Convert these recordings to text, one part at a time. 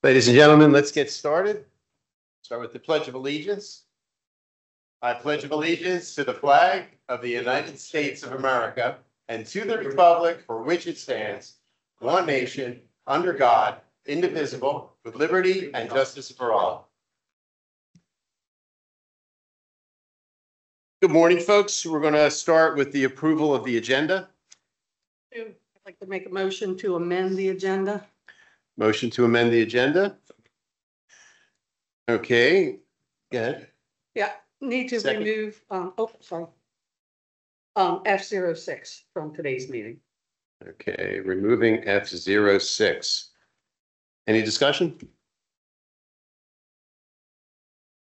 Ladies and gentlemen, let's get started. Start with the Pledge of Allegiance. I pledge allegiance to the flag of the United States of America and to the republic for which it stands, one nation, under God, indivisible, with liberty and justice for all. Good morning, folks. We're going to start with the approval of the agenda. I'd like to make a motion to amend the agenda. Motion to amend the agenda. Okay, go ahead. Yeah, need to Second. remove, F06 from today's meeting. Okay, removing F06. Any discussion?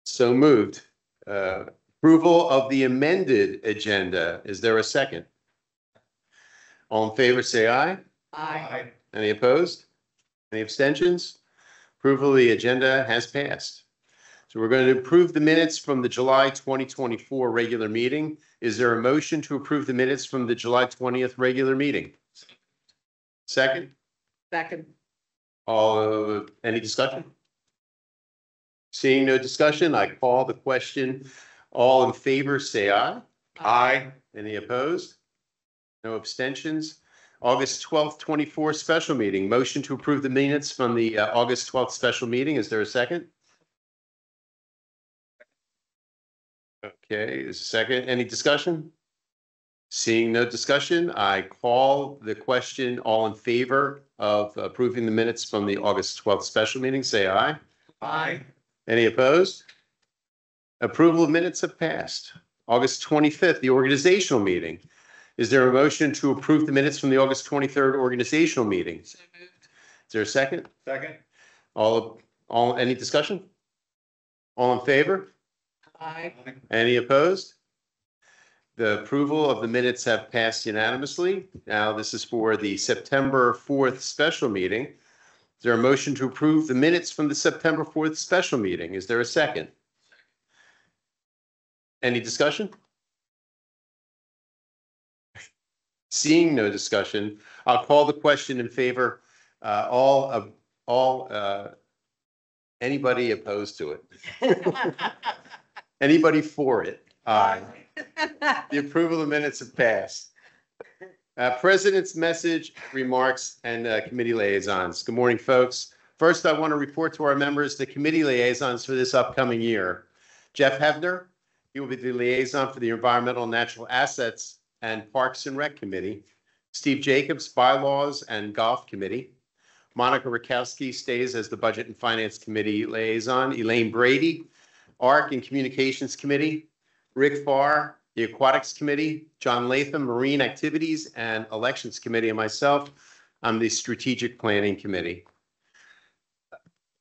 So moved. Approval of the amended agenda. Is there a second? All in favor, say aye. Aye. Any opposed? Any abstentions? Approval of the agenda has passed. So we're going to approve the minutes from the July 2024 regular meeting. Is there a motion to approve the minutes from the July 20th regular meeting? Second? Second. Any discussion? Seeing no discussion, I call the question. All in favor, say aye. Aye. Any opposed? No abstentions? August 12th, 24 special meeting. Motion to approve the minutes from the August 12th special meeting. Is there a second? Okay, is a second. Any discussion? Seeing no discussion, I call the question. All in favor of approving the minutes from the August 12th special meeting, say aye. Aye. Any opposed? Approval of minutes have passed. August 25th, the organizational meeting. Is there a motion to approve the minutes from the August 23rd organizational meeting? So moved. Is there a second? Second. Any discussion? All in favor? Aye. Any opposed? The approval of the minutes have passed unanimously. Now this is for the September 4th special meeting. Is there a motion to approve the minutes from the September 4th special meeting? Is there a second? Any discussion? Seeing no discussion, I'll call the question in favor. Anybody opposed to it? Anybody for it? Aye. The approval of minutes have passed. President's message, remarks, and committee liaisons. Good morning, folks. First, I want to report to our members the committee liaisons for this upcoming year. Jeff Hebner, he will be the liaison for the Environmental and Natural Assets and Parks and Rec Committee. Steve Jacobs, Bylaws and Golf Committee. Monica Rakowski stays as the Budget and Finance Committee liaison. Elaine Brady, ARC and Communications Committee. Rick Farr, the Aquatics Committee. John Latham, Marine Activities and Elections Committee. And myself, I'm the Strategic Planning Committee.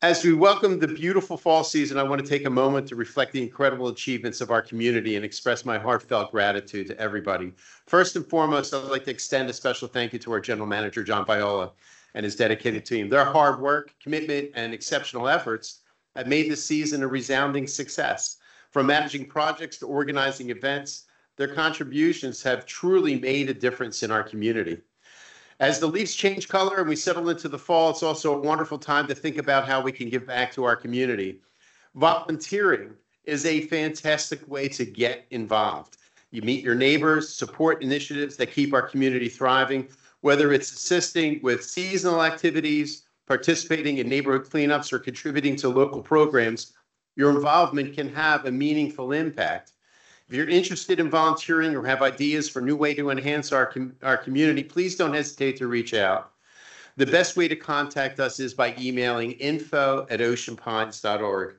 As we welcome the beautiful fall season, I want to take a moment to reflect the incredible achievements of our community and express my heartfelt gratitude to everybody. First and foremost, I'd like to extend a special thank you to our General Manager, John Viola, and his dedicated team. Their hard work, commitment, and exceptional efforts have made this season a resounding success. From managing projects to organizing events, their contributions have truly made a difference in our community. As the leaves change color and we settle into the fall, it's also a wonderful time to think about how we can give back to our community. Volunteering is a fantastic way to get involved. You meet your neighbors, support initiatives that keep our community thriving, whether it's assisting with seasonal activities, participating in neighborhood cleanups, or contributing to local programs. Your involvement can have a meaningful impact. If you're interested in volunteering or have ideas for a new way to enhance our community, please don't hesitate to reach out. The best way to contact us is by emailing info@oceanpines.org.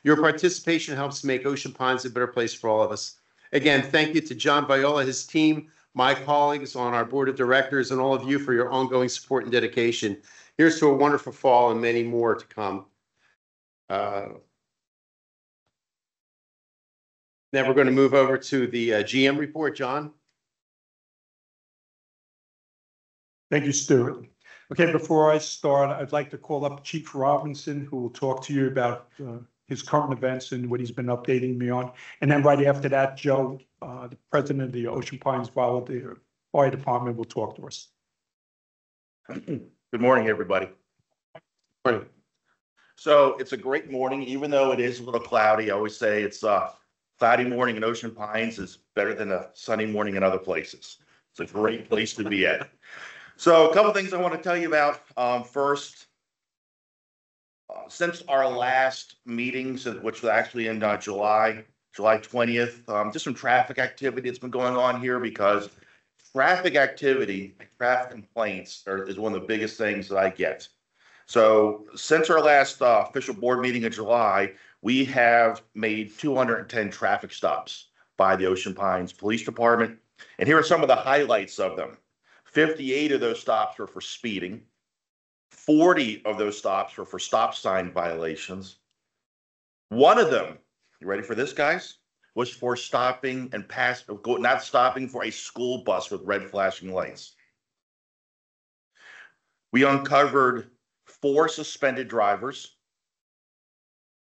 Your participation helps make Ocean Pines a better place for all of us. Again, thank you to John Viola, his team, my colleagues on our board of directors, and all of you for your ongoing support and dedication. Here's to a wonderful fall and many more to come. Now we're going to move over to the GM report. John? Thank you, Stuart. Okay, before I start, I'd like to call up Chief Robinson, who will talk to you about his current events and what he's been updating me on. And then right after that, Joe, the president of the Ocean Pines Volunteer Fire Department, will talk to us. Good morning, everybody. Morning. So it's a great morning, even though it is a little cloudy. I always say it's a cloudy morning in Ocean Pines is better than a sunny morning in other places. It's a great place to be at. So a couple things I want to tell you about. First, since our last meetings, which was actually in July 20th, just some traffic activity that's been going on here because traffic activity, traffic complaints is one of the biggest things that I get. So since our last official board meeting in July, we have made 210 traffic stops by the Ocean Pines Police Department. And here are some of the highlights of them. 58 of those stops were for speeding. 40 of those stops were for stop sign violations. One of them, you ready for this, guys? Was for stopping and not stopping for a school bus with red flashing lights. We uncovered 4 suspended drivers,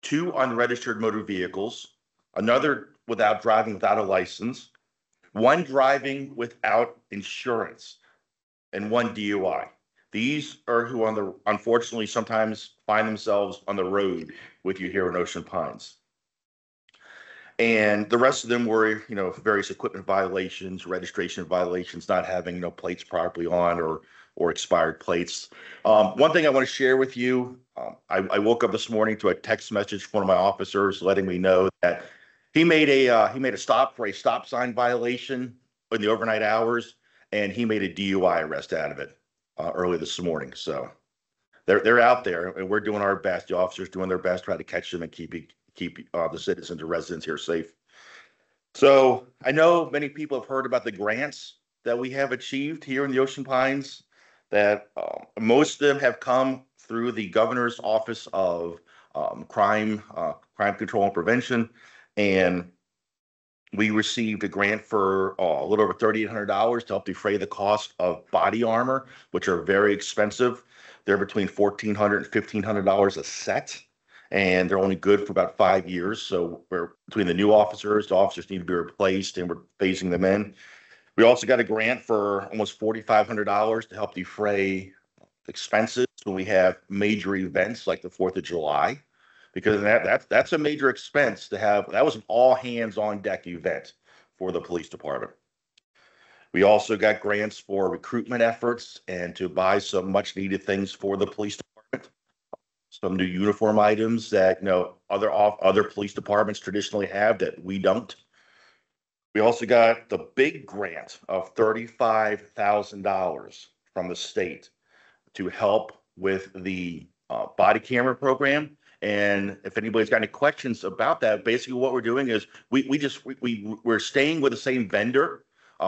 2 unregistered motor vehicles, another driving without a license, 1 driving without insurance, and 1 DUI. These are who unfortunately sometimes find themselves on the road with you here in Ocean Pines. And the rest of them were, various equipment violations, registration violations, not having plates properly on or expired plates. One thing I want to share with you, I woke up this morning to a text message from one of my officers letting me know that he made a stop for a stop sign violation in the overnight hours, and he made a DUI arrest out of it early this morning. So they're out there, and we're doing our best. The officers doing their best, try to catch them and keep the citizens and residents here safe. So I know many people have heard about the grants that we have achieved here in the Ocean Pines, that most of them have come through the governor's office of crime control and prevention. And we received a grant for a little over $3,800 to help defray the cost of body armor, which are very expensive. They're between $1,400 and $1,500 a set, and they're only good for about 5 years. So we're between the officers need to be replaced, and we're phasing them in. We also got a grant for almost $4,500 to help defray expenses when we have major events like the 4th of July, because that's a major expense to have. That was an all hands on deck event for the police department. We also got grants for recruitment efforts and to buy some much needed things for the police department. Some new uniform items that other police departments traditionally have that we don't. We also got the big grant of $35,000 from the state to help with the body camera program. And if anybody's got any questions about that, basically what we're doing is we're staying with the same vendor.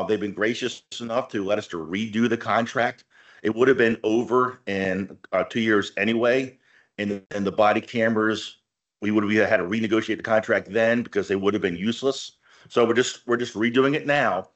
They've been gracious enough to let us to redo the contract. It would have been over in 2 years anyway. And the body cameras, we would have had to renegotiate the contract then because they would have been useless. So we're just redoing it now.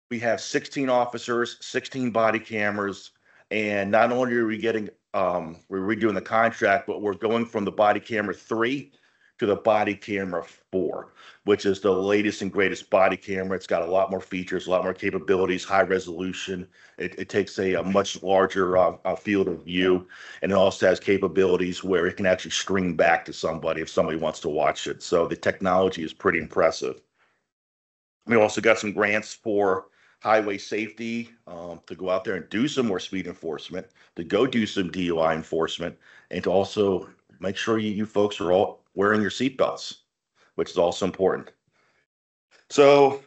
We have 16 officers, 16 body cameras, and not only are we getting we're redoing the contract, but we're going from the body camera 3 to the body camera 4, which is the latest and greatest body camera. It's got a lot more features, a lot more capabilities, high resolution. It takes a much larger field of view, and it also has capabilities where it can actually stream back to somebody if somebody wants to watch it. So the technology is pretty impressive. We also got some grants for highway safety, to go out there and do some more speed enforcement, to go do some DUI enforcement, and to also make sure you folks are all wearing your seatbelts, which is also important. So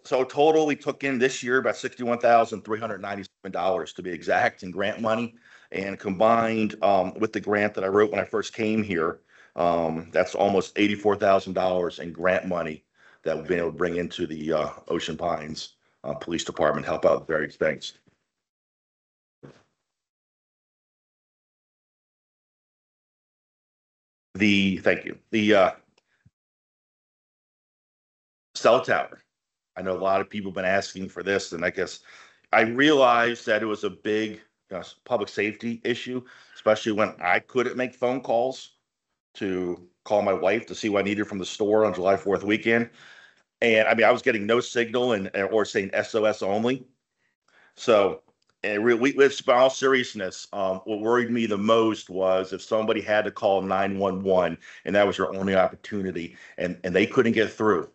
total, we took in this year about $61,397 to be exact in grant money, and combined with the grant that I wrote when I first came here, that's almost $84,000 in grant money that we've been able to bring into the Ocean Pines Police Department, help out with various things. Thank you. The cell tower. I know a lot of people have been asking for this, and I guess I realized that it was a big public safety issue, especially when I couldn't make phone calls to call my wife to see what I needed from the store on July 4th weekend. And I mean, I was getting no signal or saying SOS only. So And with all seriousness, what worried me the most was if somebody had to call 911 and that was your only opportunity and they couldn't get through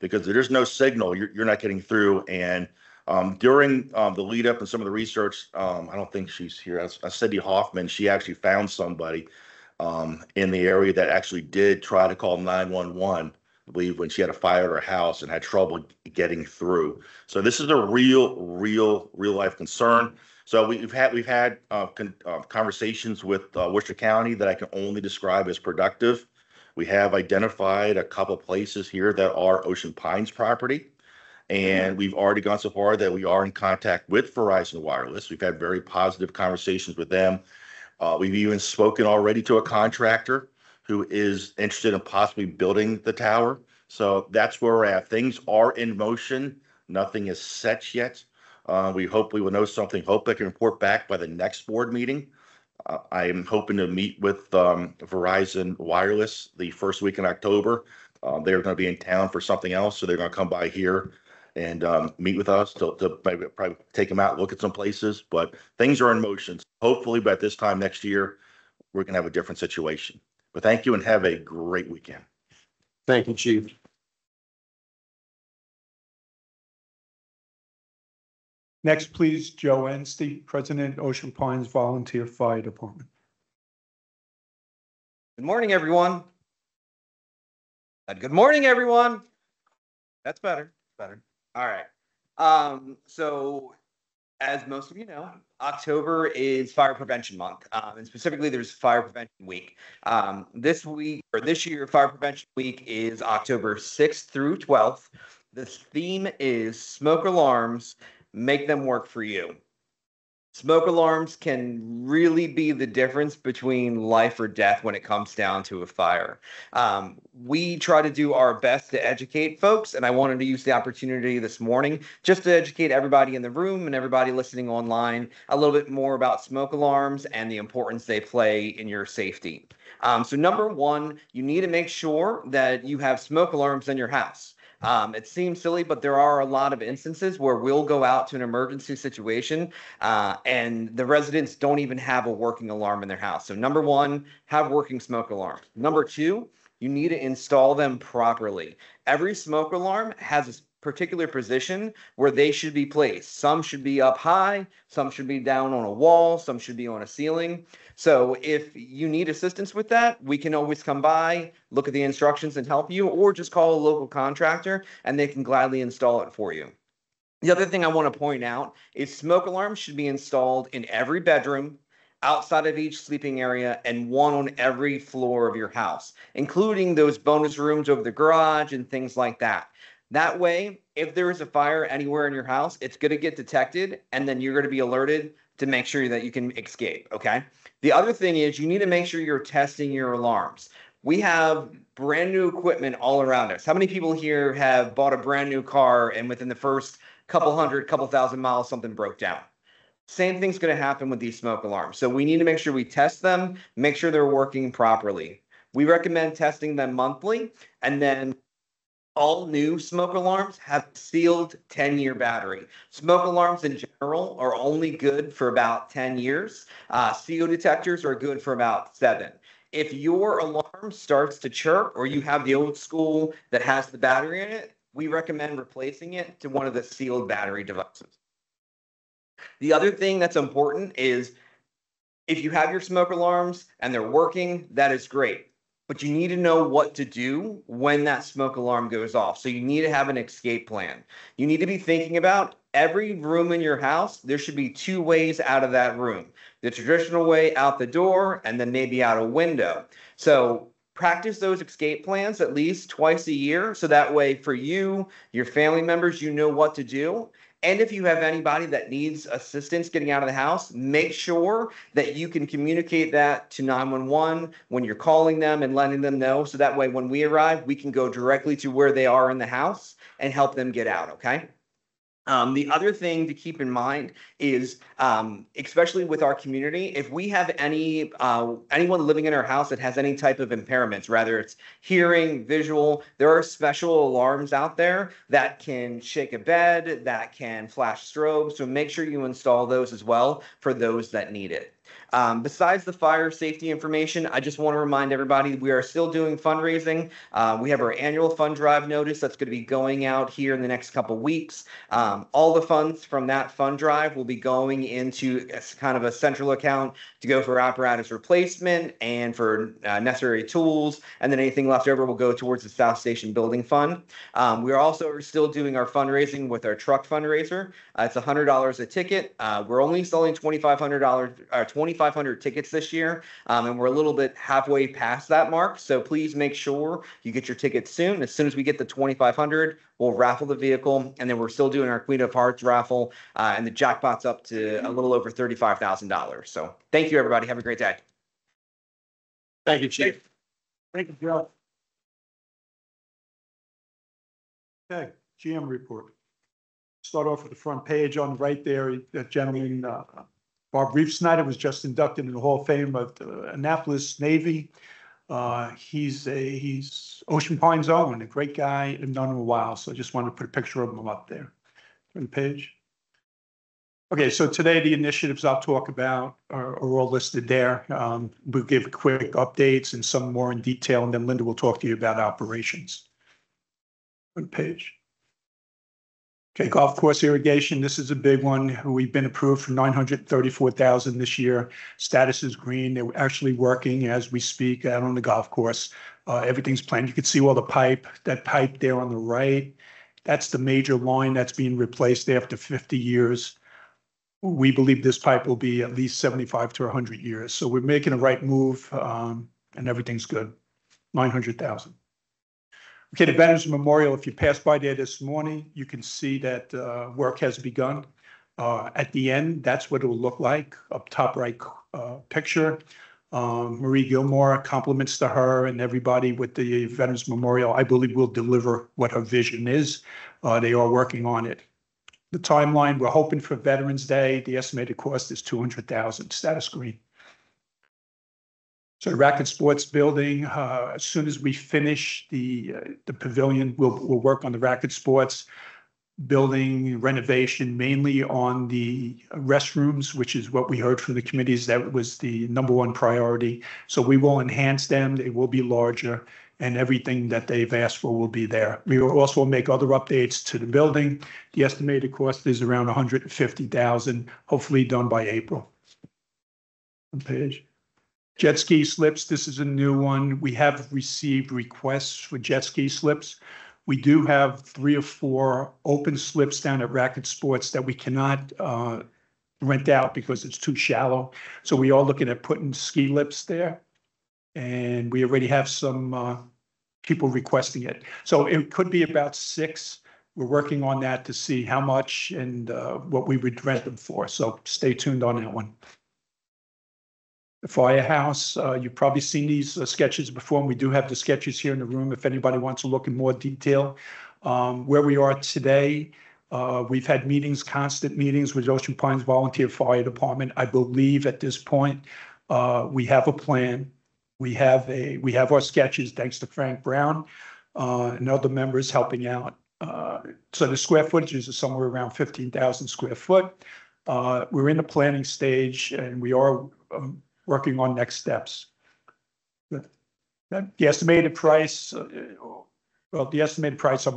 because there's no signal, you're not getting through. And during the lead up and some of the research, I don't think she's here. Cindy Hoffman, she actually found somebody in the area that actually did try to call 911. I believe when she had a fire at her house and had trouble getting through. So this is a real life concern. So we've had conversations with Worcester County that I can only describe as productive. We have identified a couple places here that are Ocean Pines property. And we've already gone so far that we are in contact with Verizon Wireless. We've had very positive conversations with them. We've even spoken already to a contractor who is interested in possibly building the tower. So that's where we're at. Things are in motion. Nothing is set yet. We hope we will know something. Hope I can report back by the next board meeting. I am hoping to meet with Verizon Wireless the first week in October. They're going to be in town for something else, so they're going to come by here and meet with us to maybe probably take them out, look at some places. But things are in motion. Hopefully by this time next year, we're going to have a different situation. But thank you and have a great weekend. Thank you, Chief. Next, please, Joe Anstey, President, Ocean Pines Volunteer Fire Department. Good morning, everyone. Good morning, everyone. That's better. Better. All right. So as most of you know, October is Fire Prevention Month, and specifically there's Fire Prevention Week. This year, Fire Prevention Week is October 6th through 12th. The theme is smoke alarms, make them work for you. Smoke alarms can really be the difference between life or death when it comes down to a fire. We try to do our best to educate folks, and I wanted to use the opportunity this morning just to educate everybody in the room and everybody listening online a little bit more about smoke alarms and the importance they play in your safety. So number one, you need to make sure that you have smoke alarms in your house. It seems silly, but there are a lot of instances where we'll go out to an emergency situation and the residents don't even have a working alarm in their house. So number one, have working smoke alarms. Number two, you need to install them properly. Every smoke alarm has a particular position where they should be placed. Some should be up high, some should be down on a wall, some should be on a ceiling. So if you need assistance with that, we can always come by, look at the instructions and help you, or just call a local contractor and they can gladly install it for you. The other thing I want to point out is smoke alarms should be installed in every bedroom, outside of each sleeping area, and one on every floor of your house, including those bonus rooms over the garage and things like that. That way, if there is a fire anywhere in your house, it's going to get detected, and then you're going to be alerted to make sure that you can escape, okay? The other thing is you need to make sure you're testing your alarms. We have brand new equipment all around us. How many people here have bought a brand new car and within the first couple thousand miles, something broke down? Same thing's going to happen with these smoke alarms. So we need to make sure we test them, make sure they're working properly. We recommend testing them monthly, and then all new smoke alarms have sealed 10-year battery. Smoke alarms in general are only good for about 10 years. CO detectors are good for about 7. If your alarm starts to chirp or you have the old school that has the battery in it, we recommend replacing it to one of the sealed battery devices. The other thing that's important is if you have your smoke alarms and they're working, that is great. But you need to know what to do when that smoke alarm goes off. So you need to have an escape plan. You need to be thinking about every room in your house. There should be 2 ways out of that room. The traditional way out the door and then maybe out a window. So practice those escape plans at least twice a year. So that way for you, your family members, you know what to do. And if you have anybody that needs assistance getting out of the house, make sure that you can communicate that to 911 when you're calling them and letting them know. So that way, when we arrive, we can go directly to where they are in the house and help them get out, okay? The other thing to keep in mind is, especially with our community, if we have anyone living in our house that has any type of impairments, whether it's hearing, visual, there are special alarms out there that can shake a bed, that can flash strobes. So make sure you install those as well for those that need it. Besides the fire safety information, I just want to remind everybody we are still doing fundraising. We have our annual fund drive notice that's going to be going out here in the next couple weeks. All the funds from that fund drive will be going into kind of a central account to go for apparatus replacement and for necessary tools. And then anything left over will go towards the South Station Building Fund. We are also still doing our fundraising with our truck fundraiser. It's $100 a ticket. We're only selling $2,500 tickets this year, and we're a little bit halfway past that mark. So please make sure you get your tickets soon. As soon as we get the 2,500, we'll raffle the vehicle, and then we're still doing our Queen of Hearts raffle, and the jackpot's up to a little over $35,000. So thank you, everybody. Have a great day. Thank you, Chief. Thank you, Joe. Okay, GM report. Start off with the front page on the right there. That gentleman, Bob Reef-Snyder, was just inducted in the Hall of Fame of the Annapolis Navy. He's Ocean Pines own, a great guy. I've known him a while, so I just wanted to put a picture of him up there on the page. Okay, so today the initiatives I'll talk about are all listed there. We'll give quick updates and some more in detail, and then Linda will talk to you about operations. On the page. Okay, golf course irrigation. This is a big one. We've been approved for $934,000 this year. Status is green. They're actually working as we speak out on the golf course. Everything's planned. You can see all the pipe. That pipe there on the right, that's the major line that's being replaced after 50 years. We believe this pipe will be at least 75 to 100 years. So we're making the right move, and everything's good. $900,000. Okay, the Veterans Memorial, if you pass by there this morning, you can see that work has begun. At the end, that's what it will look like, up top right picture. Marie Gilmore, compliments to her and everybody with the Veterans Memorial. I believe will deliver what her vision is. They are working on it. The timeline, we're hoping for Veterans Day. The estimated cost is $200,000, status green. So the racket sports building, as soon as we finish the pavilion, we'll work on the racket sports building renovation, mainly on the restrooms, which is what we heard from the committees. That was the #1 priority. So we will enhance them. They will be larger, and everything that they've asked for will be there. We will also make other updates to the building. The estimated cost is around $150,000, hopefully done by April. On page. Jet ski slips, this is a new one. We have received requests for jet ski slips. We do have 3 or 4 open slips down at Racket Sports that we cannot rent out because it's too shallow. So we are looking at putting ski lips there. And we already have some people requesting it. So it could be about 6. We're working on that to see how much and what we would rent them for. So stay tuned on that one. The firehouse, you've probably seen these sketches before, and we do have the sketches here in the room if anybody wants to look in more detail. Where we are today, we've had meetings, constant meetings with Ocean Pines Volunteer Fire Department. I believe at this point, we have a plan. We have our sketches, thanks to Frank Brown and other members helping out. So the square footages are somewhere around 15,000 square foot. We're in the planning stage, and we are working on next steps. The estimated price, I'm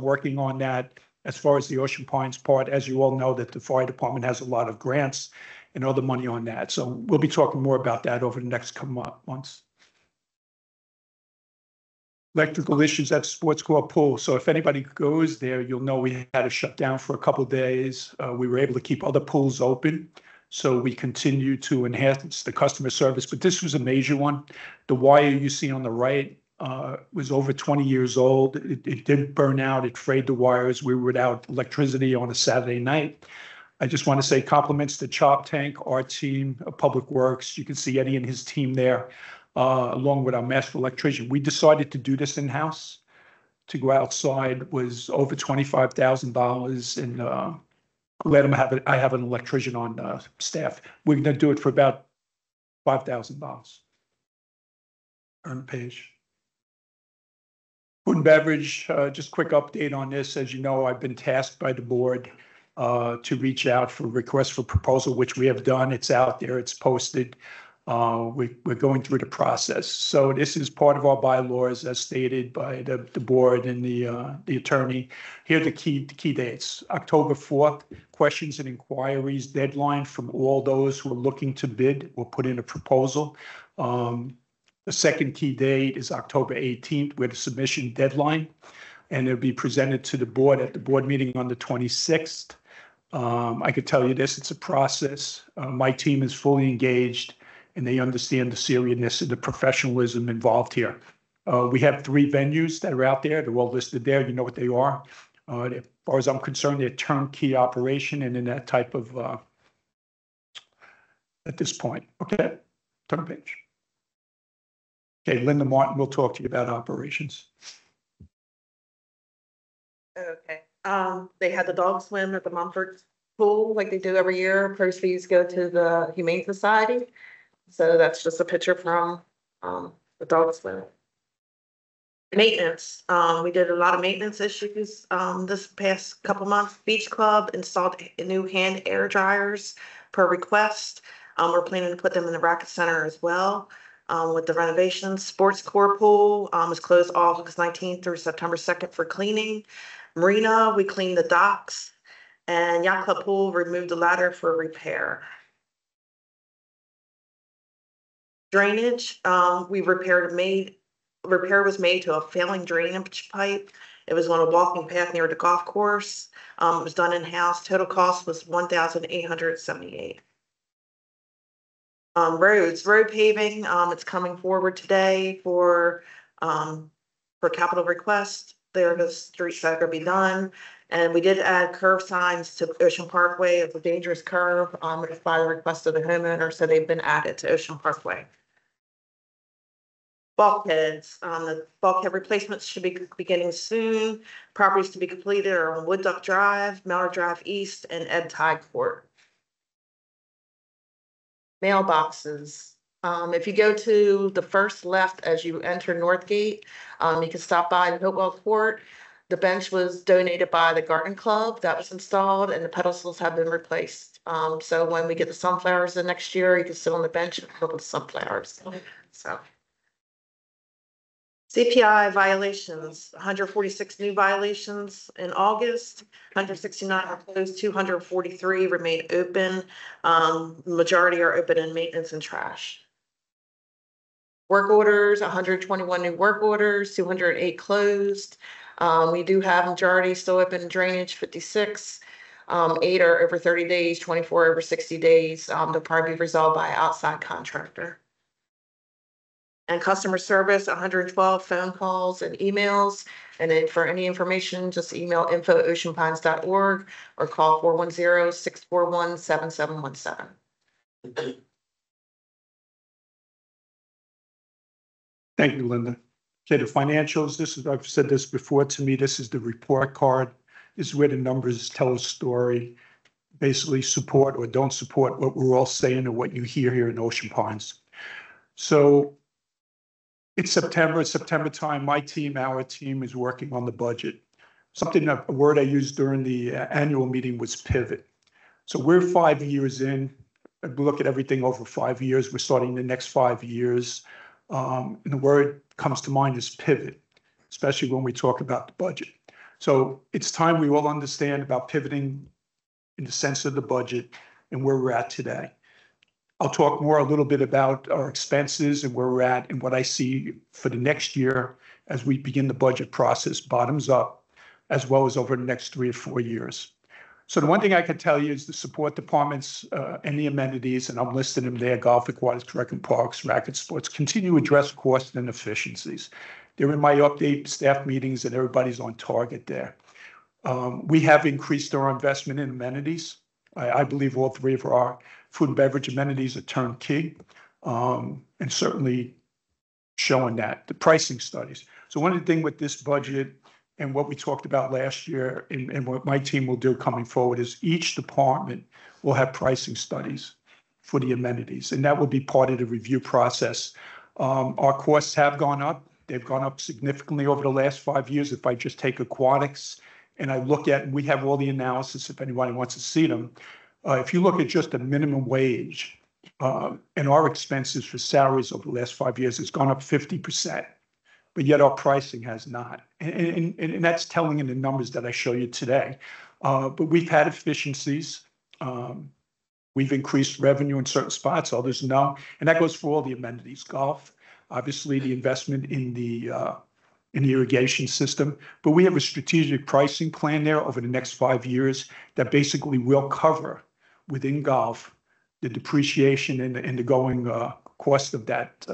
working on that as far as the Ocean Pines part. As you all know, that the fire department has a lot of grants and other money on that. So we'll be talking more about that over the next couple months. Electrical issues at Sports Court Pool. So if anybody goes there, you'll know we had to shut down for a couple of days. We were able to keep other pools open. So we continue to enhance the customer service, but this was a major one. The wire you see on the right was over 20 years old. It did burn out. It frayed the wires. We were without electricity on a Saturday night. I just want to say compliments to Chop Tank, our team of Public Works. You can see Eddie and his team there, along with our master electrician. We decided to do this in-house. To go outside was over $25,000, and let them have it. I have an electrician on staff. We're going to do it for about $5,000. On the page. Food and beverage, just quick update on this. As you know, I've been tasked by the board to reach out for requests for proposal, which we have done. It's out there, it's posted. We're going through the process. So this is part of our bylaws as stated by the board and the attorney. Here are the key dates. October 4th, questions and inquiries deadline from all those who are looking to bid will put in a proposal. The second key date is October 18th with a submission deadline, and it'll be presented to the board at the board meeting on the 26th. I could tell you this, it's a process. My team is fully engaged and they understand the seriousness and the professionalism involved here. We have 3 venues that are out there. They're all listed there. You know what they are. As far as I'm concerned, they're turnkey operation and in that type of, at this point. Okay, turn the page. Okay, Linda Martin will talk to you about operations. Okay, they had the dog swim at the Mumford pool like they do every year. Proceeds go to the Humane Society. So that's just a picture from the dog swim. Maintenance, we did a lot of maintenance issues this past couple months. Beach Club installed new hand air dryers per request. We're planning to put them in the racket center as well. With the renovations, Sports Core Pool is closed August 19th through September 2nd for cleaning. Marina, we cleaned the docks, and Yacht Club Pool removed the ladder for repair. Drainage, repair was made to a failing drainage pipe. It was on a walking path near the golf course. It was done in-house. Total cost was $1,878. Road paving, it's coming forward today for capital request. There are the streets that are gonna be done. And we did add curve signs to Ocean Parkway. It's a dangerous curve. It's by the request of the homeowner, so they've been added to Ocean Parkway. Bulkheads, the bulkhead replacements should be beginning soon. Properties to be completed are on Wood Duck Drive, Miller Drive East, and Ed Tide Court. Mailboxes. If you go to the first left as you enter Northgate, you can stop by the Hopewell Court. The bench was donated by the Garden Club that was installed, and the pedestals have been replaced. So when we get the sunflowers in next year, you can sit on the bench and look at the sunflowers. So. CPI violations, 146 new violations in August, 169 are closed, 243 remain open. Majority are open in maintenance and trash. Work orders, 121 new work orders, 208 closed. We do have majority still open in drainage, 56. 8 are over 30 days, 24 over 60 days. They'll probably be resolved by an outside contractor. And customer service, 112 phone calls and emails. And then for any information, just email info@oceanpines.org or call 410-641-7717. Thank you, Linda. Okay, the financials, I've said this before, to me, this is the report card. This is where the numbers tell a story, basically support or don't support what we're all saying or what you hear here in Ocean Pines. So it's September time. My team, our team is working on the budget. A word I used during the annual meeting was pivot. So we're 5 years in. We look at everything over 5 years. We're starting the next 5 years. And the word comes to mind is pivot, especially when we talk about the budget. So it's time we all understand about pivoting in the sense of the budget and where we're at today. I'll talk more a little bit about our expenses and where we're at and what I see for the next year as we begin the budget process bottoms up, as well as over the next 3 or 4 years. So the one thing I can tell you is the support departments and the amenities, and I'm listing them there, golf, aquatics, rec and parks, racket sports, continue to address costs and efficiencies. They're in my update staff meetings and everybody's on target there. We have increased our investment in amenities. I believe all 3 of our food and beverage amenities are turnkey, and certainly showing that the pricing studies. So one of the things with this budget, And what we talked about last year and what my team will do coming forward is each department will have pricing studies for the amenities, and that will be part of the review process. Our costs have gone up. They've gone up significantly over the last 5 years. If I just take aquatics and I look at, we have all the analysis if anybody wants to see them. If you look at just the minimum wage and our expenses for salaries over the last 5 years, it's gone up 50%. But yet our pricing has not. And that's telling in the numbers that I show you today. But we've had efficiencies. We've increased revenue in certain spots, others no. And that goes for all the amenities, golf, obviously the investment in the irrigation system. But we have a strategic pricing plan there over the next 5 years that basically will cover within golf the depreciation and the going cost of that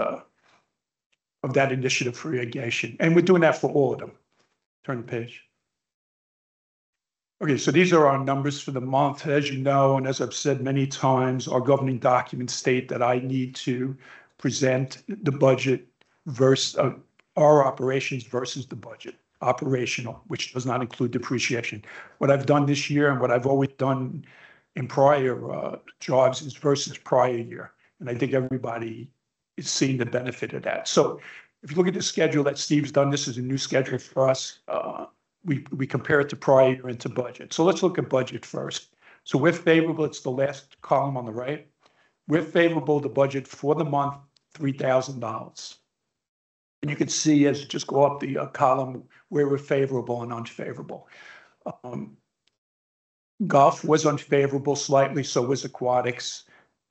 initiative for irrigation. And we're doing that for all of them. Turn the page. Okay, so these are our numbers for the month. As you know, and as I've said many times, our governing documents state that I need to present the budget versus our operations versus the budget, operational, which does not include depreciation. What I've done this year and what I've always done in prior jobs is versus prior year. And I think everybody is seeing the benefit of that. So if you look at the schedule that Steve's done, this is a new schedule for us. We compare it to prior year and to budget. So let's look at budget first. So we're favorable. It's the last column on the right. We're favorable to budget for the month, $3,000. And you can see as you just go up the column where we're favorable and unfavorable. Golf was unfavorable slightly, so was aquatics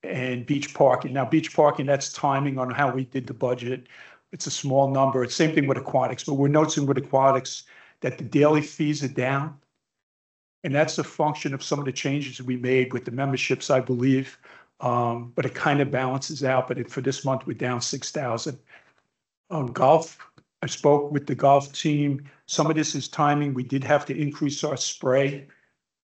and beach parking. Now, beach parking, that's timing on how we did the budget. It's a small number. It's same thing with aquatics, but we're noticing with aquatics that the daily fees are down. And that's a function of some of the changes we made with the memberships, I believe. But it kind of balances out. But for this month, we're down 6,000. Golf, I spoke with the golf team. Some of this is timing. We did have to increase our spray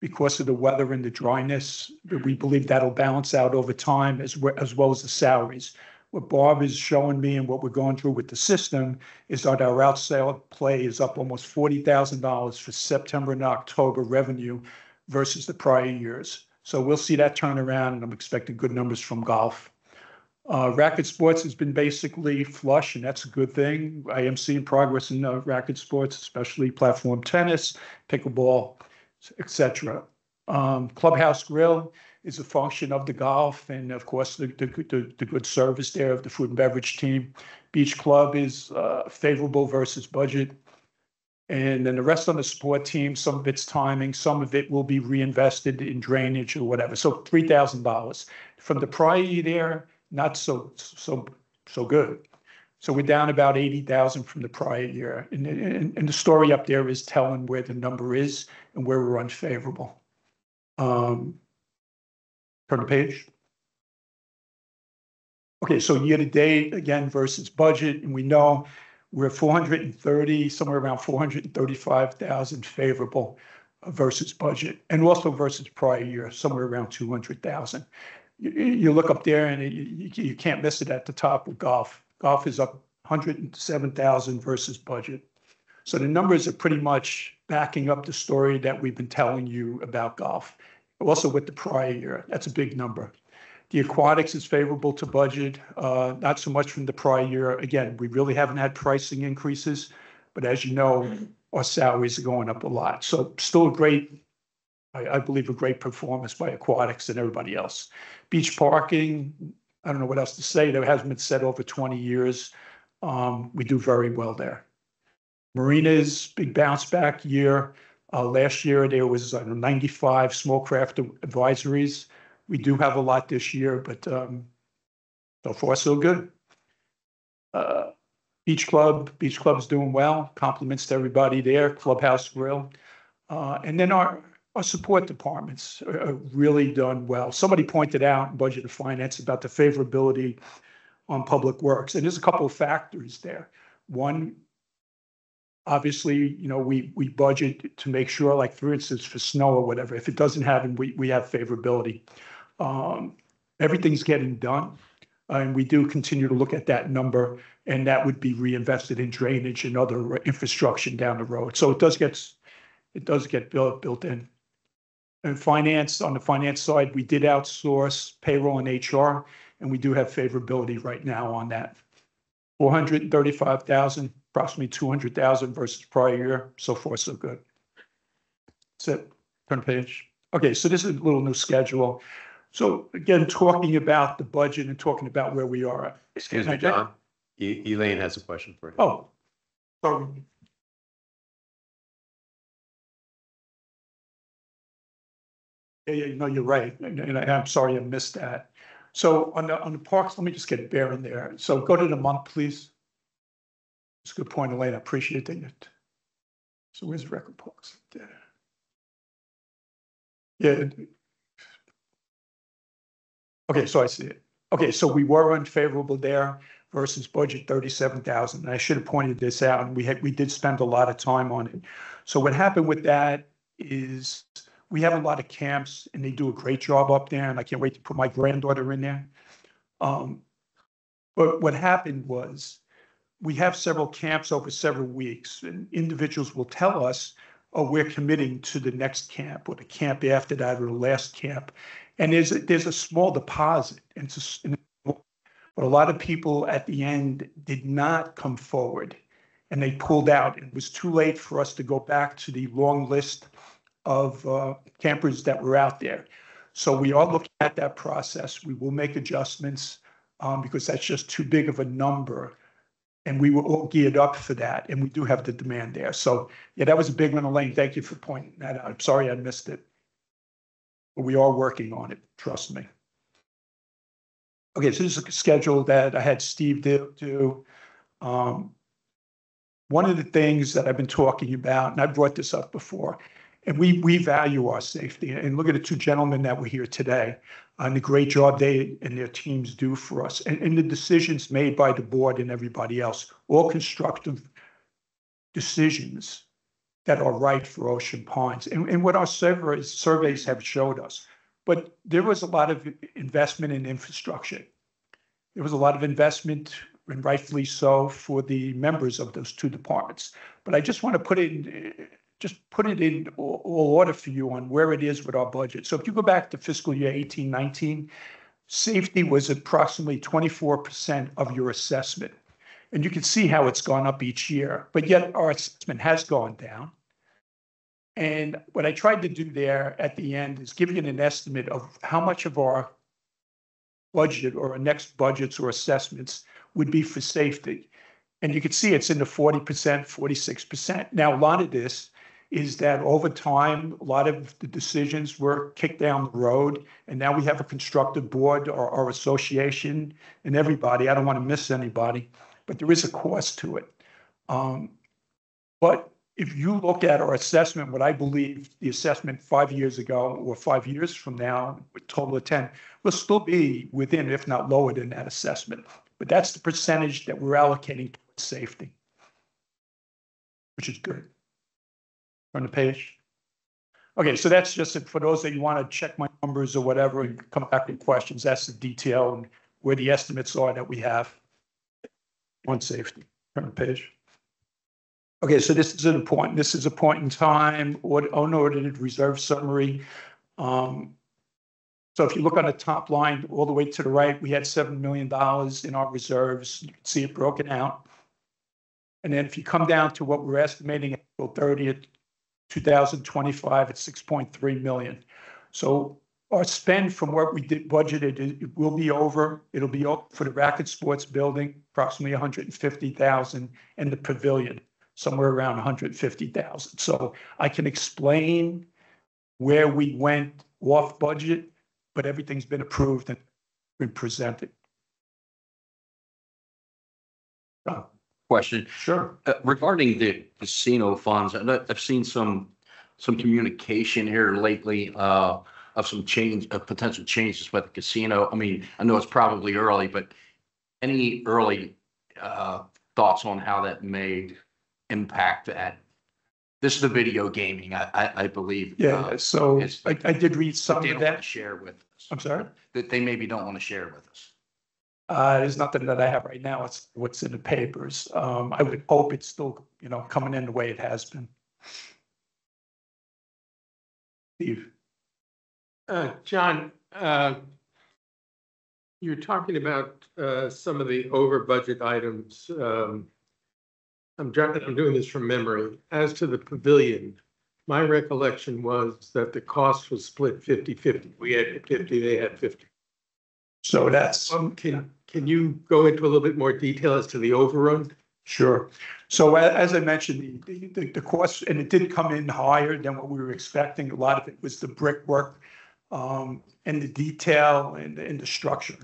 because of the weather and the dryness. But we believe that'll balance out over time as well as the salaries. What Bob is showing me and what we're going through with the system is that our outside play is up almost $40,000 for September and October revenue versus the prior years. So we'll see that turn around, and I'm expecting good numbers from golf. Racket sports has been basically flush, and that's a good thing. I am seeing progress in racket sports, especially platform tennis, pickleball, etc. Clubhouse Grill is a function of the golf and, of course, the good service there of the food and beverage team. Beach Club is favorable versus budget. And then the rest on the support team, some of it's timing, some of it will be reinvested in drainage or whatever. So $3,000. From the prior year there, not so good. So we're down about 80,000 from the prior year. And the story up there is telling where the number is and where we're unfavorable. Turn the page. Okay, so year to date, again, versus budget, and we know we're 430, somewhere around 435,000 favorable versus budget, and also versus prior year, somewhere around 200,000. You look up there and you can't miss it at the top with golf. Golf is up 107,000 versus budget. So the numbers are pretty much backing up the story that we've been telling you about golf. Also with the prior year, that's a big number. The aquatics is favorable to budget, not so much from the prior year. Again, we really haven't had pricing increases, but as you know, our salaries are going up a lot. So still a great, I believe, a great performance by aquatics and everybody else. Beach parking, I don't know what else to say. There hasn't been said over 20 years. We do very well there. Marinas, big bounce back year. Last year, there was 95 small craft advisories. We do have a lot this year, but so far, so good. Beach Club's doing well. Compliments to everybody there. Clubhouse Grill. And then our support departments are really done well. Somebody pointed out in Budget and Finance about the favorability on Public Works. And there's a couple of factors there. One, obviously, you know, we budget to make sure, like, for instance, for snow or whatever, if it doesn't happen, we have favorability. Everything's getting done. And we do continue to look at that number, and that would be reinvested in drainage and other infrastructure down the road. So it does get built in. And finance, on the finance side, we did outsource payroll and HR, and we do have favorability right now on that. 435,000, approximately 200,000 versus prior year. So far, so good. That's it. Turn the page. Okay, so this is a little new schedule. So again, talking about the budget and talking about where we are. Excuse me, John. Elaine has a question for you. Oh, sorry. Yeah, no, you're right. And I'm sorry I missed that. So on the parks, let me just get Bear in there. So go to the month, please. It's a good point, Elaine. I appreciate it. So where's the record parks? There. Yeah. Okay, so I see it. Okay, so we were unfavorable there versus budget 37,000. I should have pointed this out. And we did spend a lot of time on it. So what happened with that is we have a lot of camps and they do a great job up there. And I can't wait to put my granddaughter in there. But what happened was we have several camps over several weeks, and individuals will tell us, oh, we're committing to the next camp or the camp after that or the last camp. And there's a small deposit. But a lot of people at the end did not come forward and they pulled out. It was too late for us to go back to the long list of campers that were out there. So we are looking at that process. We will make adjustments because that's just too big of a number. And we were all geared up for that. And we do have the demand there. So yeah, that was a big one, Elaine. Thank you for pointing that out. I'm sorry I missed it. But we are working on it. Trust me. Okay, so this is a schedule that I had Steve do. One of the things that I've been talking about, and I brought this up before, and we value our safety. And look at the two gentlemen that were here today and the great job they and their teams do for us. And the decisions made by the board and everybody else, all constructive decisions that are right for Ocean Pines. And what our surveys have showed us. But there was a lot of investment in infrastructure. There was a lot of investment, and rightfully so, for the members of those two departments. But I just want to put it in all order for you on where it is with our budget. So if you go back to fiscal year 18-19, safety was approximately 24% of your assessment. And you can see how it's gone up each year, but yet our assessment has gone down. And what I tried to do there at the end is give you an estimate of how much of our budget or our next budgets or assessments would be for safety. And you can see it's in the 40%, 46%. Now, a lot of this is that over time, a lot of the decisions were kicked down the road. And now we have a constructive board or our association and everybody. I don't want to miss anybody, but there is a cost to it. But if you look at our assessment, what I believe the assessment 5 years ago or 5 years from now, with total of 10, will still be within, if not lower than that assessment. But that's the percentage that we're allocating towards safety, which is good. Turn the page. Okay, so that's just it for those that you want to check my numbers or whatever and come back with questions. That's the detail and where the estimates are that we have on safety. Turn the page. Okay, so this is a point in time, unaudited reserve summary. So if you look on the top line, all the way to the right, we had $7 million in our reserves. You can see it broken out. And then if you come down to what we're estimating at April 30th, 2025 at 6.3 million. So our spend from what we did budgeted, it will be over. It'll be over for the racket sports building, approximately 150,000, and the pavilion, somewhere around 150,000. So I can explain where we went off budget, but everything's been approved and been presented. Question. Sure. Regarding the casino funds, I've seen some communication here lately of some potential changes with the casino. I mean, I know it's probably early, but any early thoughts on how that may impact that? This is the video gaming, I believe. Yeah, so I did read some they of don't want that. to share with us. I'm sorry? That they maybe don't want to share with us. There's nothing that I have right now. It's what's in the papers. I would hope it's still, coming in the way it has been. Steve? John, you're talking about some of the over budget items. I'm doing this from memory. As to the pavilion, my recollection was that the cost was split 50-50. We had 50, they had 50. So that's. Can you go into a little bit more detail as to the overrun? Sure. So as I mentioned, the cost, and it did come in higher than what we were expecting. A lot of it was the brickwork and the detail and the structure.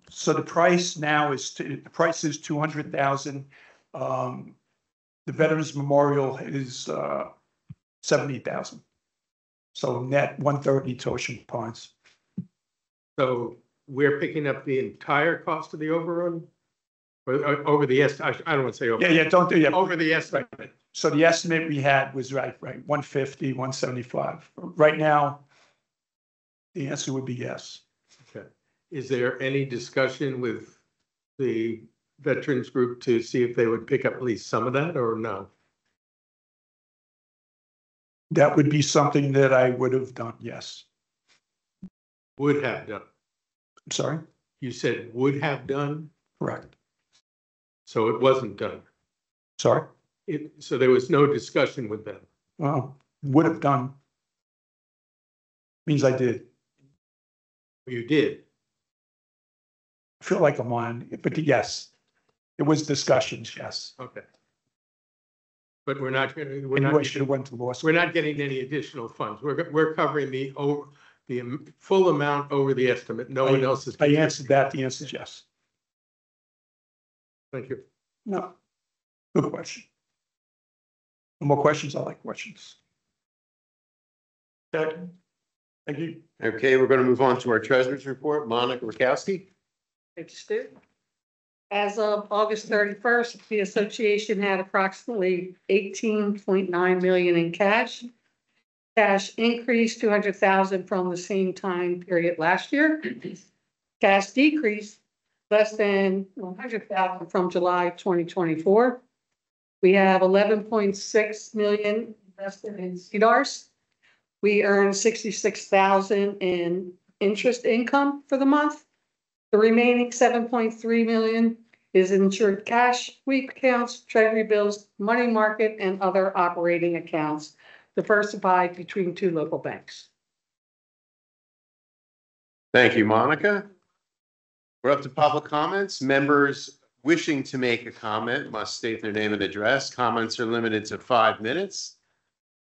So the price now is $200,000. The Veterans Memorial is $70,000. So net 130 to Ocean Pines. So we're picking up the entire cost of the overrun? Or over the estimate? I don't want to say over. Yeah, don't do. Yeah, Over the estimate. Right. So the estimate we had was right, 150, 175. Right now, the answer would be yes. Okay. Is there any discussion with the veterans group to see if they would pick up at least some of that or no? That would be something that I would have done, yes. Would have done. I'm sorry? You said would have done, Correct. so it wasn't done. Sorry? So there was no discussion with them. Well, would have done means I did. You did. I feel like I'm on, but yes, it was discussions, yes. Okay. But we're not, And I should have went to law school. we're not getting any additional funds. We're covering the full amount over the estimate. No one else is. I answered that. The answer is yes. Thank you. No. Good question. No more questions? I like questions. Okay. Thank you. Okay, we're going to move on to our treasurer's report. Monica Rakowski. Thank you, Stu. As of August 31st, the association had approximately 18.9 million in cash. Cash increased 200,000 from the same time period last year. Cash decreased less than 100,000 from July 2024. We have 11.6 million invested in CDARS. We earned 66,000 in interest income for the month. The remaining 7.3 million is insured cash, sweep accounts, treasury bills, money market, and other operating accounts diversified between two local banks. Thank you, Monica. We're up to public comments. Members wishing to make a comment must state their name and address. Comments are limited to 5 minutes.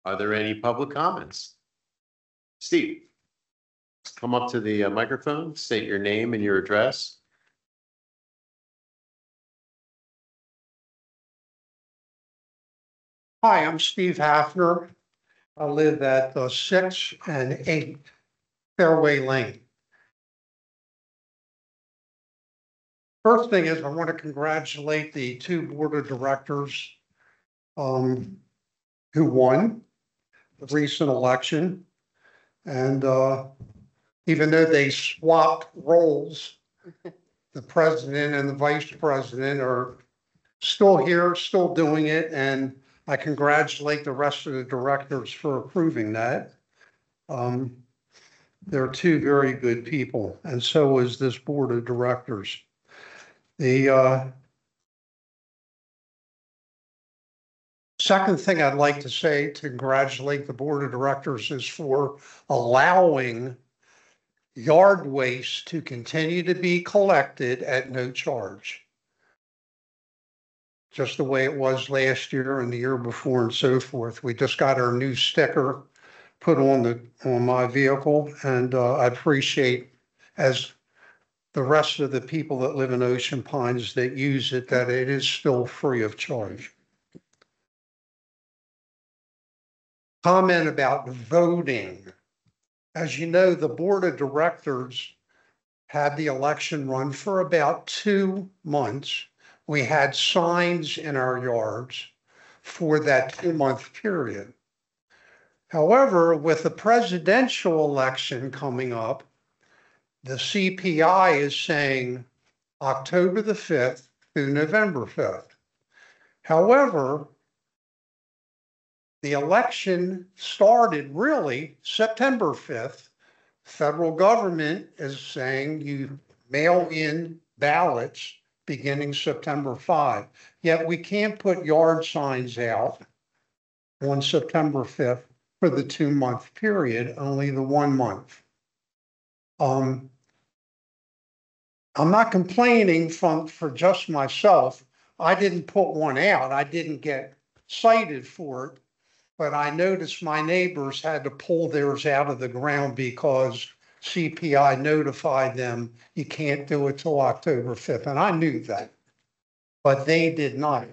Are there any public comments? Steve, come up to the microphone, state your name and your address. Hi, I'm Steve Hafner. I live at 6 and 8 Fairway Lane. First thing is I want to congratulate the two board of directors who won the recent election. And even though they swapped roles, the president and the vice president are still here, still doing it. And I congratulate the rest of the directors for approving that. They're two very good people, and so is this board of directors. The second thing I'd like to say to congratulate the board of directors is for allowing yard waste to continue to be collected at no charge. Just the way it was last year and the year before and so forth. We just got our new sticker put on my vehicle, and I appreciate, as the rest of the people that live in Ocean Pines that use it, that it is still free of charge. Comment about voting. As you know, the board of directors had the election run for about 2 months. We had signs in our yards for that 2-month period. However, with the presidential election coming up, the CPI is saying October the 5th through November 5th. However, the election started really September 5th. Federal government is saying you mail in ballots beginning September 5. Yet we can't put yard signs out on September 5th for the 2-month period, only the 1 month. I'm not complaining for just myself. I didn't put one out. I didn't get cited for it, but I noticed my neighbors had to pull theirs out of the ground because CPI notified them you can't do it till October 5th. And I knew that, but they did not.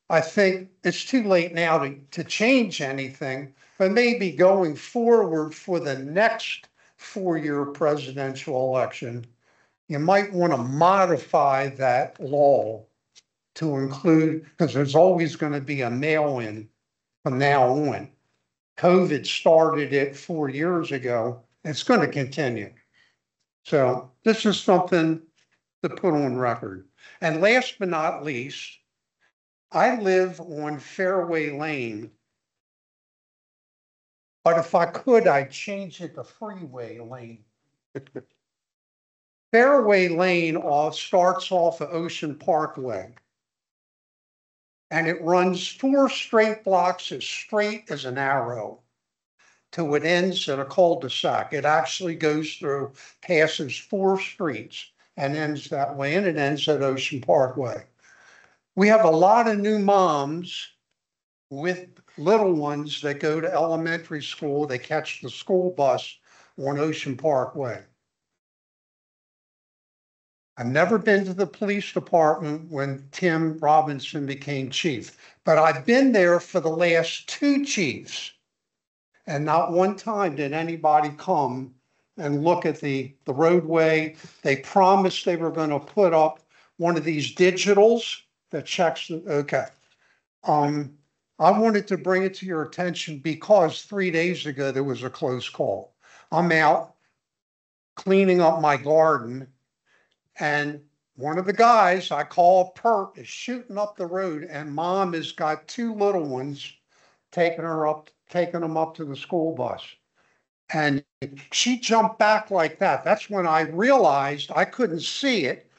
I think it's too late now to change anything, but maybe going forward for the next 4-year presidential election, you might want to modify that law to include, because there's always going to be a mail-in from now on. COVID started it 4 years ago. It's going to continue. So this is something to put on record. And last but not least, I live on Fairway Lane, but if I could, I'd change it to Freeway Lane. Fairway Lane starts off of Ocean Parkway, and it runs 4 straight blocks as straight as an arrow till it ends at a cul-de-sac. It actually goes through, passes 4 streets and ends that way, and it ends at Ocean Parkway. We have a lot of new moms with little ones that go to elementary school. They catch the school bus on Ocean Parkway. I've never been to the police department when Tim Robinson became chief, but I've been there for the last 2 chiefs. And not one time did anybody come and look at the roadway. They promised they were going to put up one of these digitals that checks the, okay. I wanted to bring it to your attention because 3 days ago there was a close call. I'm out cleaning up my garden, and one of the guys I call Pert is shooting up the road, and mom has got 2 little ones taking them up to the school bus. And she jumped back like that. That's when I realized I couldn't see it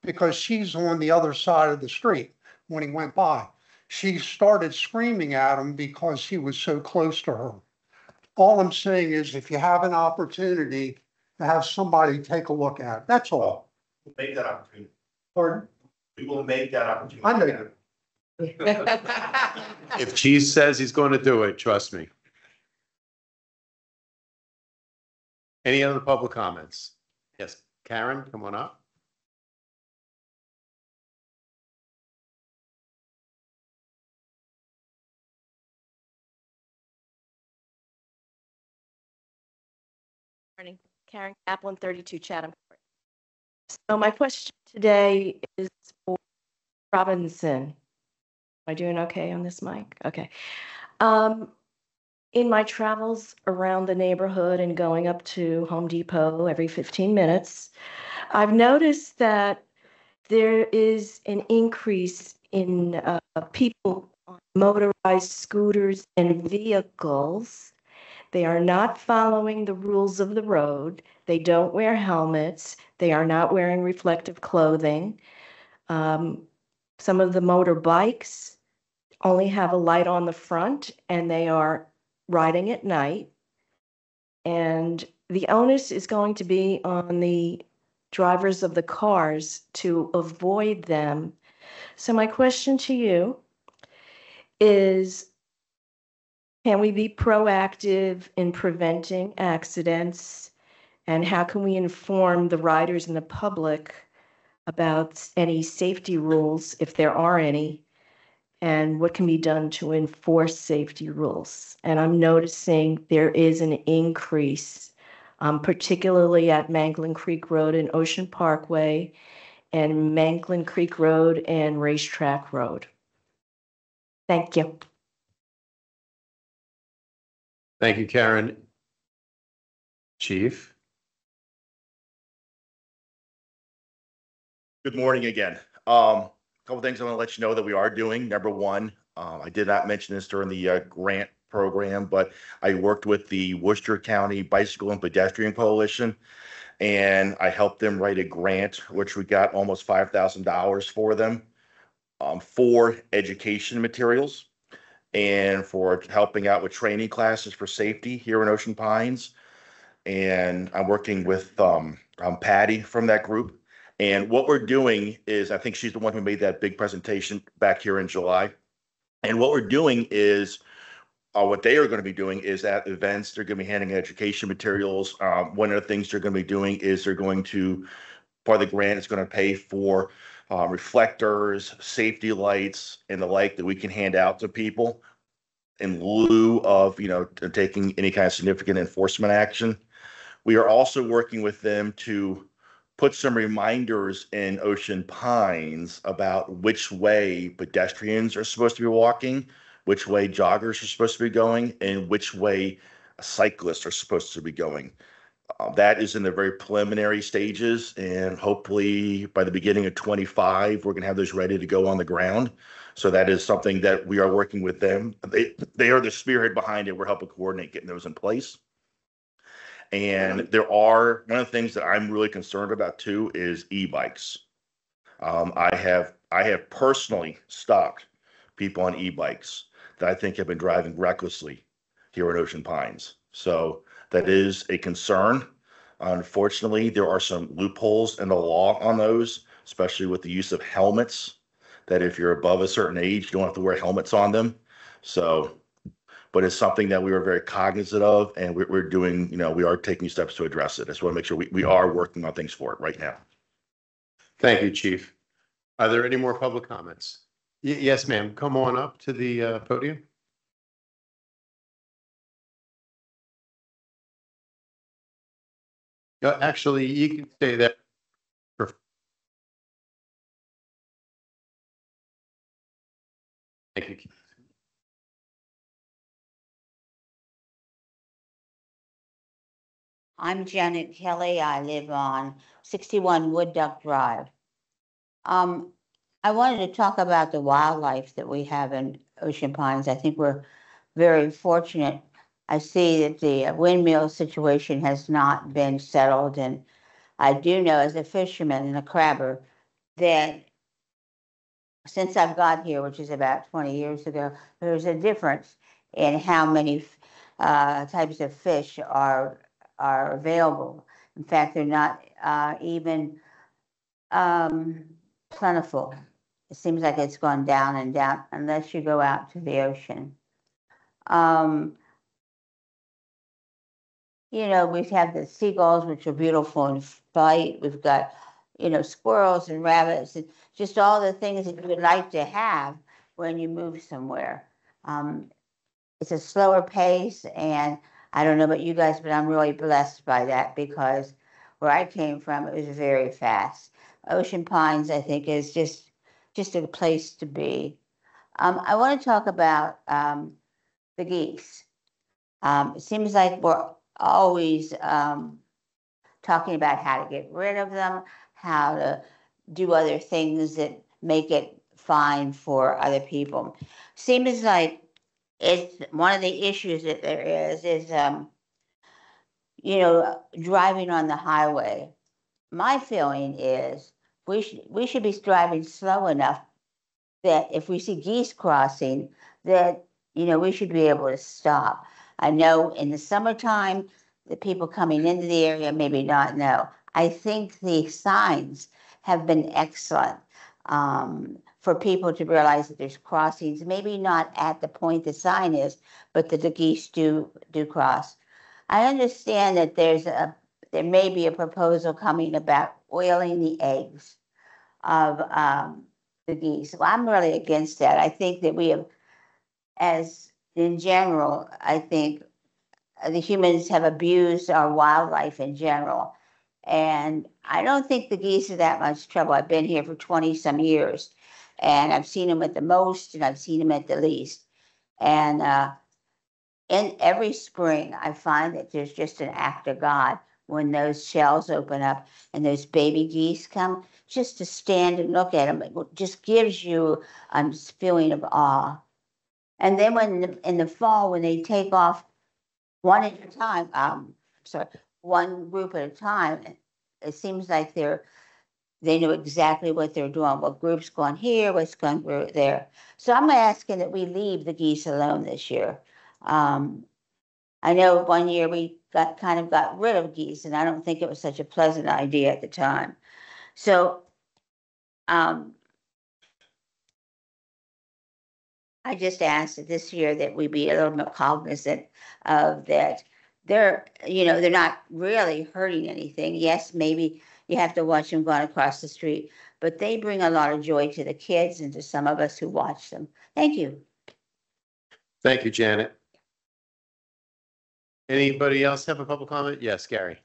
because she's on the other side of the street when he went by. She started screaming at him because he was so close to her. All I'm saying is if you have an opportunity to have somebody take a look at it, that's all. We'll make that opportunity. Pardon? We will make that opportunity. I know. If Chief says he's going to do it, trust me. Any other public comments? Yes, Karen, come on up. Morning, Karen Kaplan, 32 Chatham Court. So my question today is for Robinson. Am I doing okay on this mic? Okay. In my travels around the neighborhood and going up to Home Depot every 15 minutes, I've noticed that there is an increase in people on motorized scooters and vehicles. They are not following the rules of the road. They don't wear helmets. They are not wearing reflective clothing. Some of the motorbikes only have a light on the front, and they are riding at night. And the onus is going to be on the drivers of the cars to avoid them. So my question to you is, can we be proactive in preventing accidents? And how can we inform the riders and the public about any safety rules, if there are any, and what can be done to enforce safety rules? And I'm noticing there is an increase, particularly at Manglin Creek Road and Ocean Parkway, and Manglin Creek Road and Racetrack Road. Thank you. Thank you, Karen. Chief? Good morning again. Couple things I want to let you know that we are doing. Number one, I did not mention this during the grant program, but I worked with the Worcester County Bicycle and Pedestrian Coalition, and I helped them write a grant, which we got almost $5,000 for them, for education materials and for helping out with training classes for safety here in Ocean Pines. And I'm working with Patty from that group. And what we're doing is, I think she's the one who made that big presentation back here in July. And what we're doing is, what they are going to be doing is at events, they're going to be handing education materials. One of the things they're going to be doing is they're going to, part of the grant is going to pay for reflectors, safety lights, and the like that we can hand out to people in lieu of, taking any kind of significant enforcement action. We are also working with them to put some reminders in Ocean Pines about which way pedestrians are supposed to be walking, which way joggers are supposed to be going, and which way cyclists are supposed to be going. That is in the very preliminary stages, and hopefully by the beginning of 25, we're going to have those ready to go on the ground. So that is something that we are working with them. They are the spearhead behind it. We're helping coordinate getting those in place. And there are, one of the things that I'm really concerned about too is e-bikes. I have personally stopped people on e-bikes that I think have been driving recklessly here in Ocean Pines. So that is a concern. Unfortunately, there are some loopholes in the law on those, especially with the use of helmets, that if you're above a certain age, you don't have to wear helmets on them. So, but it's something that we are very cognizant of, and we're doing, we are taking steps to address it. I just want to make sure we are working on things for it right now. Thank you, Chief. Are there any more public comments? Yes, ma'am. Come on up to the podium. Actually, you can stay there. Thank you. I'm Janet Kelly. I live on 61 Wood Duck Drive. I wanted to talk about the wildlife that we have in Ocean Pines. I think we're very fortunate. I see that the windmill situation has not been settled, and I do know as a fisherman and a crabber that since I've got here, which is about 20 years ago, there's a difference in how many types of fish are available. In fact, they're not even plentiful. It seems like it's gone down and down unless you go out to the ocean. We have the seagulls, which are beautiful in flight. We've got, squirrels and rabbits, and just all the things that you would like to have when you move somewhere. It's a slower pace, and I don't know about you guys, but I'm really blessed by that because where I came from, it was very fast. Ocean Pines, I think, is just a place to be. I want to talk about the geese. It seems like we're always talking about how to get rid of them, how to do other things that make it fine for other people. Seems like it's one of the issues that there is driving on the highway. My feeling is we should be driving slow enough that if we see geese crossing, that we should be able to stop. I know in the summertime, the people coming into the area maybe not know. I think the signs have been excellent for people to realize that there's crossings, maybe not at the point the sign is, but that the geese do cross. I understand that there may be a proposal coming about oiling the eggs of the geese. Well, I'm really against that. I think that we have, as in general, I think the humans have abused our wildlife in general. And I don't think the geese are that much trouble. I've been here for 20 some years, and I've seen them at the most and I've seen them at the least. And in every spring, I find that there's just an act of God when those shells open up and those baby geese come, just to stand and look at them, it just gives you a feeling of awe. And then when in the fall, when they take off one at a time, one group at a time, it seems like they know exactly what they're doing, what group's going here, what's going there. So I'm asking that we leave the geese alone this year. I know one year we got rid of geese, and I don't think it was such a pleasant idea at the time. So I just asked that this year that we be a little more cognizant of that. They're not really hurting anything. Yes, maybe you have to watch them going across the street, but they bring a lot of joy to the kids and to some of us who watch them. Thank you. Thank you, Janet. Anybody else have a public comment? Yes, Gary.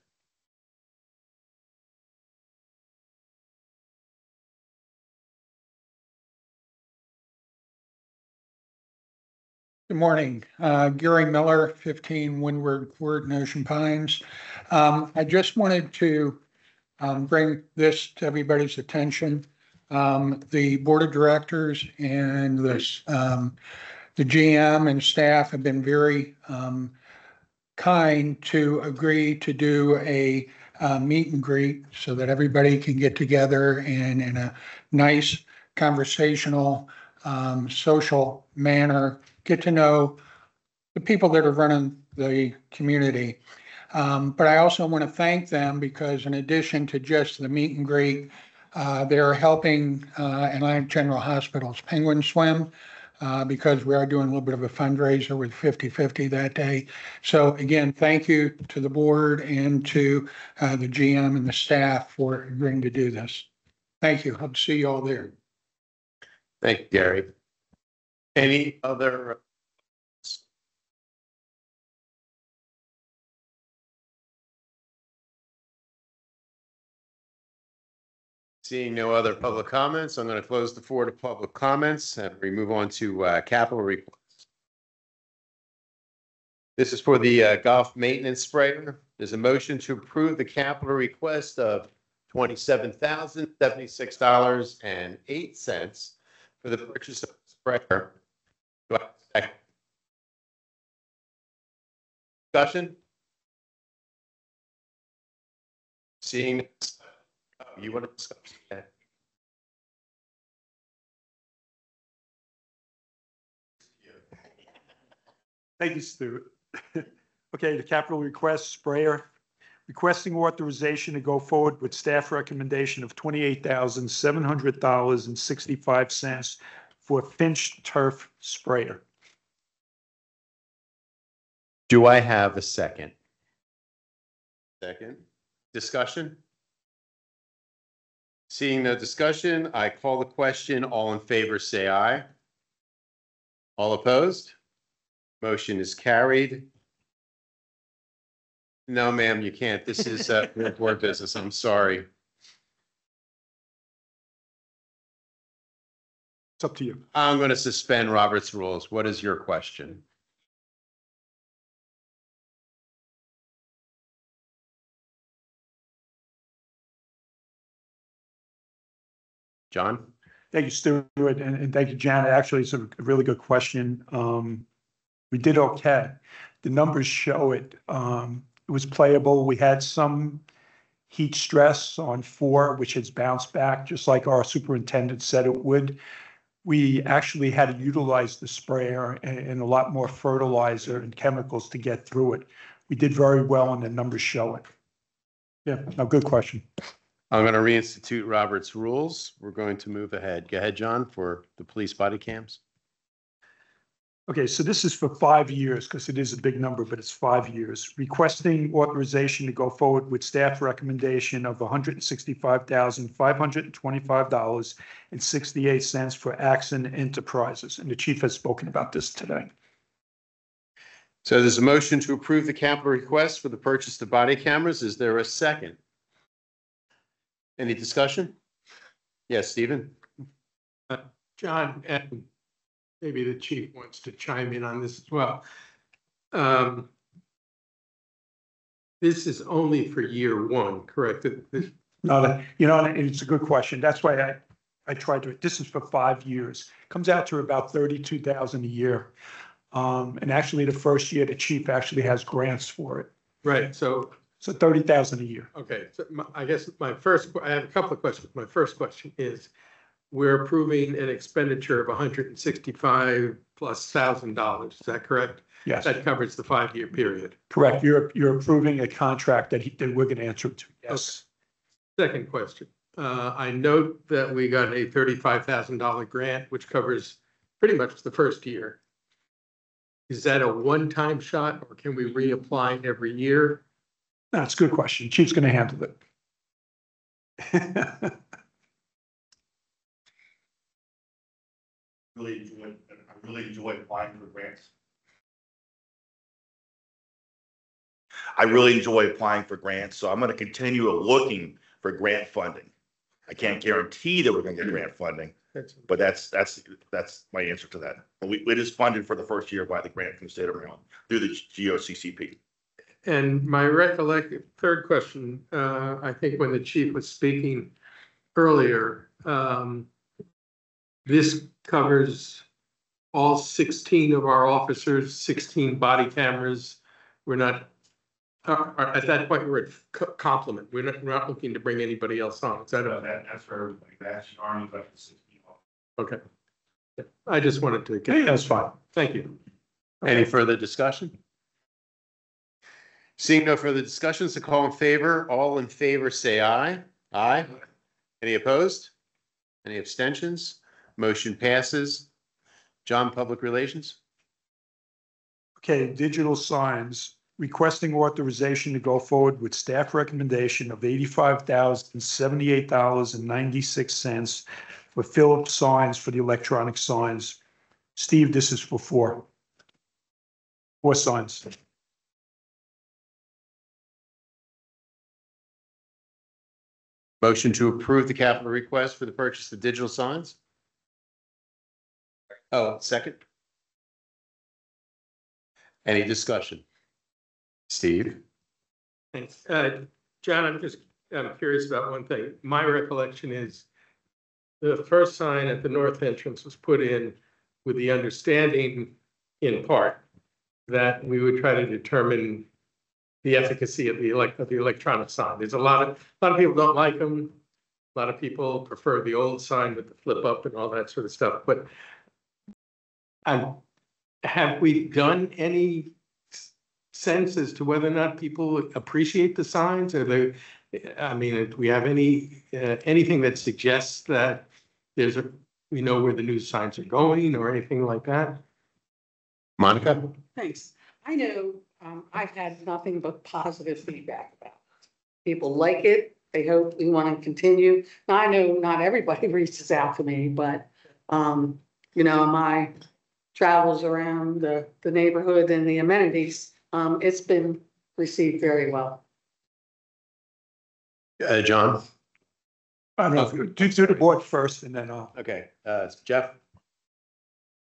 Good morning, Gary Miller, 15 Windward Court in Ocean Pines. I just wanted to bring this to everybody's attention. The board of directors and the GM and staff have been very kind to agree to do a meet and greet so that everybody can get together and in a nice conversational, social manner, get to know the people that are running the community. But I also want to thank them because in addition to just the meet and greet, they're helping Atlantic General Hospital's Penguin Swim because we are doing a little bit of a fundraiser with 50/50 that day. So again, thank you to the board and to the GM and the staff for agreeing to do this. Thank you. Hope to see you all there. Thank you, Gary. Any other? Seeing no other public comments, I'm going to close the floor to public comments and we move on to capital requests. This is for the golf maintenance sprayer. There's a motion to approve the capital request of $27,076.08 for the purchase of the sprayer. Do I have a second? Discussion? Seeing, you want to discuss? Okay. Thank you, Stu. Okay, the capital request sprayer, requesting authorization to go forward with staff recommendation of $28,700.65 for Finch turf sprayer. Do I have a second? Second. Discussion? Seeing no discussion, I call the question. All in favor, say aye. All opposed? Motion is carried. No, ma'am, you can't. This is board business. I'm sorry. It's up to you. I'm going to suspend Robert's rules. What is your question? John? Thank you, Stuart, and thank you, Janet. Actually, it's a really good question. We did okay. The numbers show it. It was playable. We had some heat stress on 4, which has bounced back, just like our superintendent said it would. We actually had to utilize the sprayer and a lot more fertilizer and chemicals to get through it. We did very well, and the numbers show it. Yeah, no, good question. I'm going to reinstitute Robert's rules. We're going to move ahead. Go ahead, John, for the police body cams. Okay, so this is for 5 years because it is a big number, but it's 5 years. Requesting authorization to go forward with staff recommendation of $165,525.68 for Axon Enterprises. And the chief has spoken about this today. So there's a motion to approve the capital request for the purchase of body cameras. Is there a second? Any discussion? Yes, Stephen? John, and maybe the chief wants to chime in on this as well. this is only for year one, correct? No, and it's a good question. That's why I tried to, this is for 5 years. Comes out to about 32,000 a year. And actually the first year, the chief actually has grants for it. Right, so, 30,000 a year. okay, so I guess I have a couple of questions. My first question is, we're approving an expenditure of $165,000+. Is that correct? Yes, That covers the 5-year period. correct. You're approving a contract that we're going to answer to. Yes. Second question. I note that we got a $35,000 grant, which covers pretty much the first year. Is that a one-time shot, or can we reapply every year? That's a good question. Chief's going to handle it. I really enjoy applying for grants. I really enjoy applying for grants, so I'm going to continue looking for grant funding. I can't guarantee that we're going to get grant funding, but that's my answer to that. It is funded for the first year by the grant from the state of Maryland through the GOCCP. And my recollection, third question, I think when the chief was speaking earlier, this covers all 16 of our officers, 16 body cameras. We're not, at that point, we're at complement. We're not looking to bring anybody else on. Is that That's for everybody. That's Army, but it's 16. okay? I just wanted to Hey, that's fine. Thank you. Any further discussion? Seeing no further discussions, to call in favor, all in favor, say aye. Aye. Any opposed? Any abstentions? Motion passes. John, Public Relations? Okay, digital signs, requesting authorization to go forward with staff recommendation of $85,078.96 for Philips signs for the electronic signs. Steve, this is for four signs. Motion to approve the capital request for the purchase of digital signs? Oh, second? Any discussion? Steve? Thanks. John, I'm curious about one thing. My recollection is the first sign at the north entrance was put in with the understanding, in part, that we would try to determine the efficacy of the electronic sign. There's a lot of people don't like them. A lot of people prefer the old sign with the flip up and all that sort of stuff. But have we done any sense as to whether or not people appreciate the signs? Do we have anything that suggests that we know where the new signs are going or anything like that? Monica? Thanks. I know I've had nothing but positive feedback about it. People like it. They hope we want to continue. Now, I know not everybody reaches out to me, but, my travels around the neighborhood and the amenities, it's been received very well. John? I don't know, do the board first and then I'll. Okay, Jeff?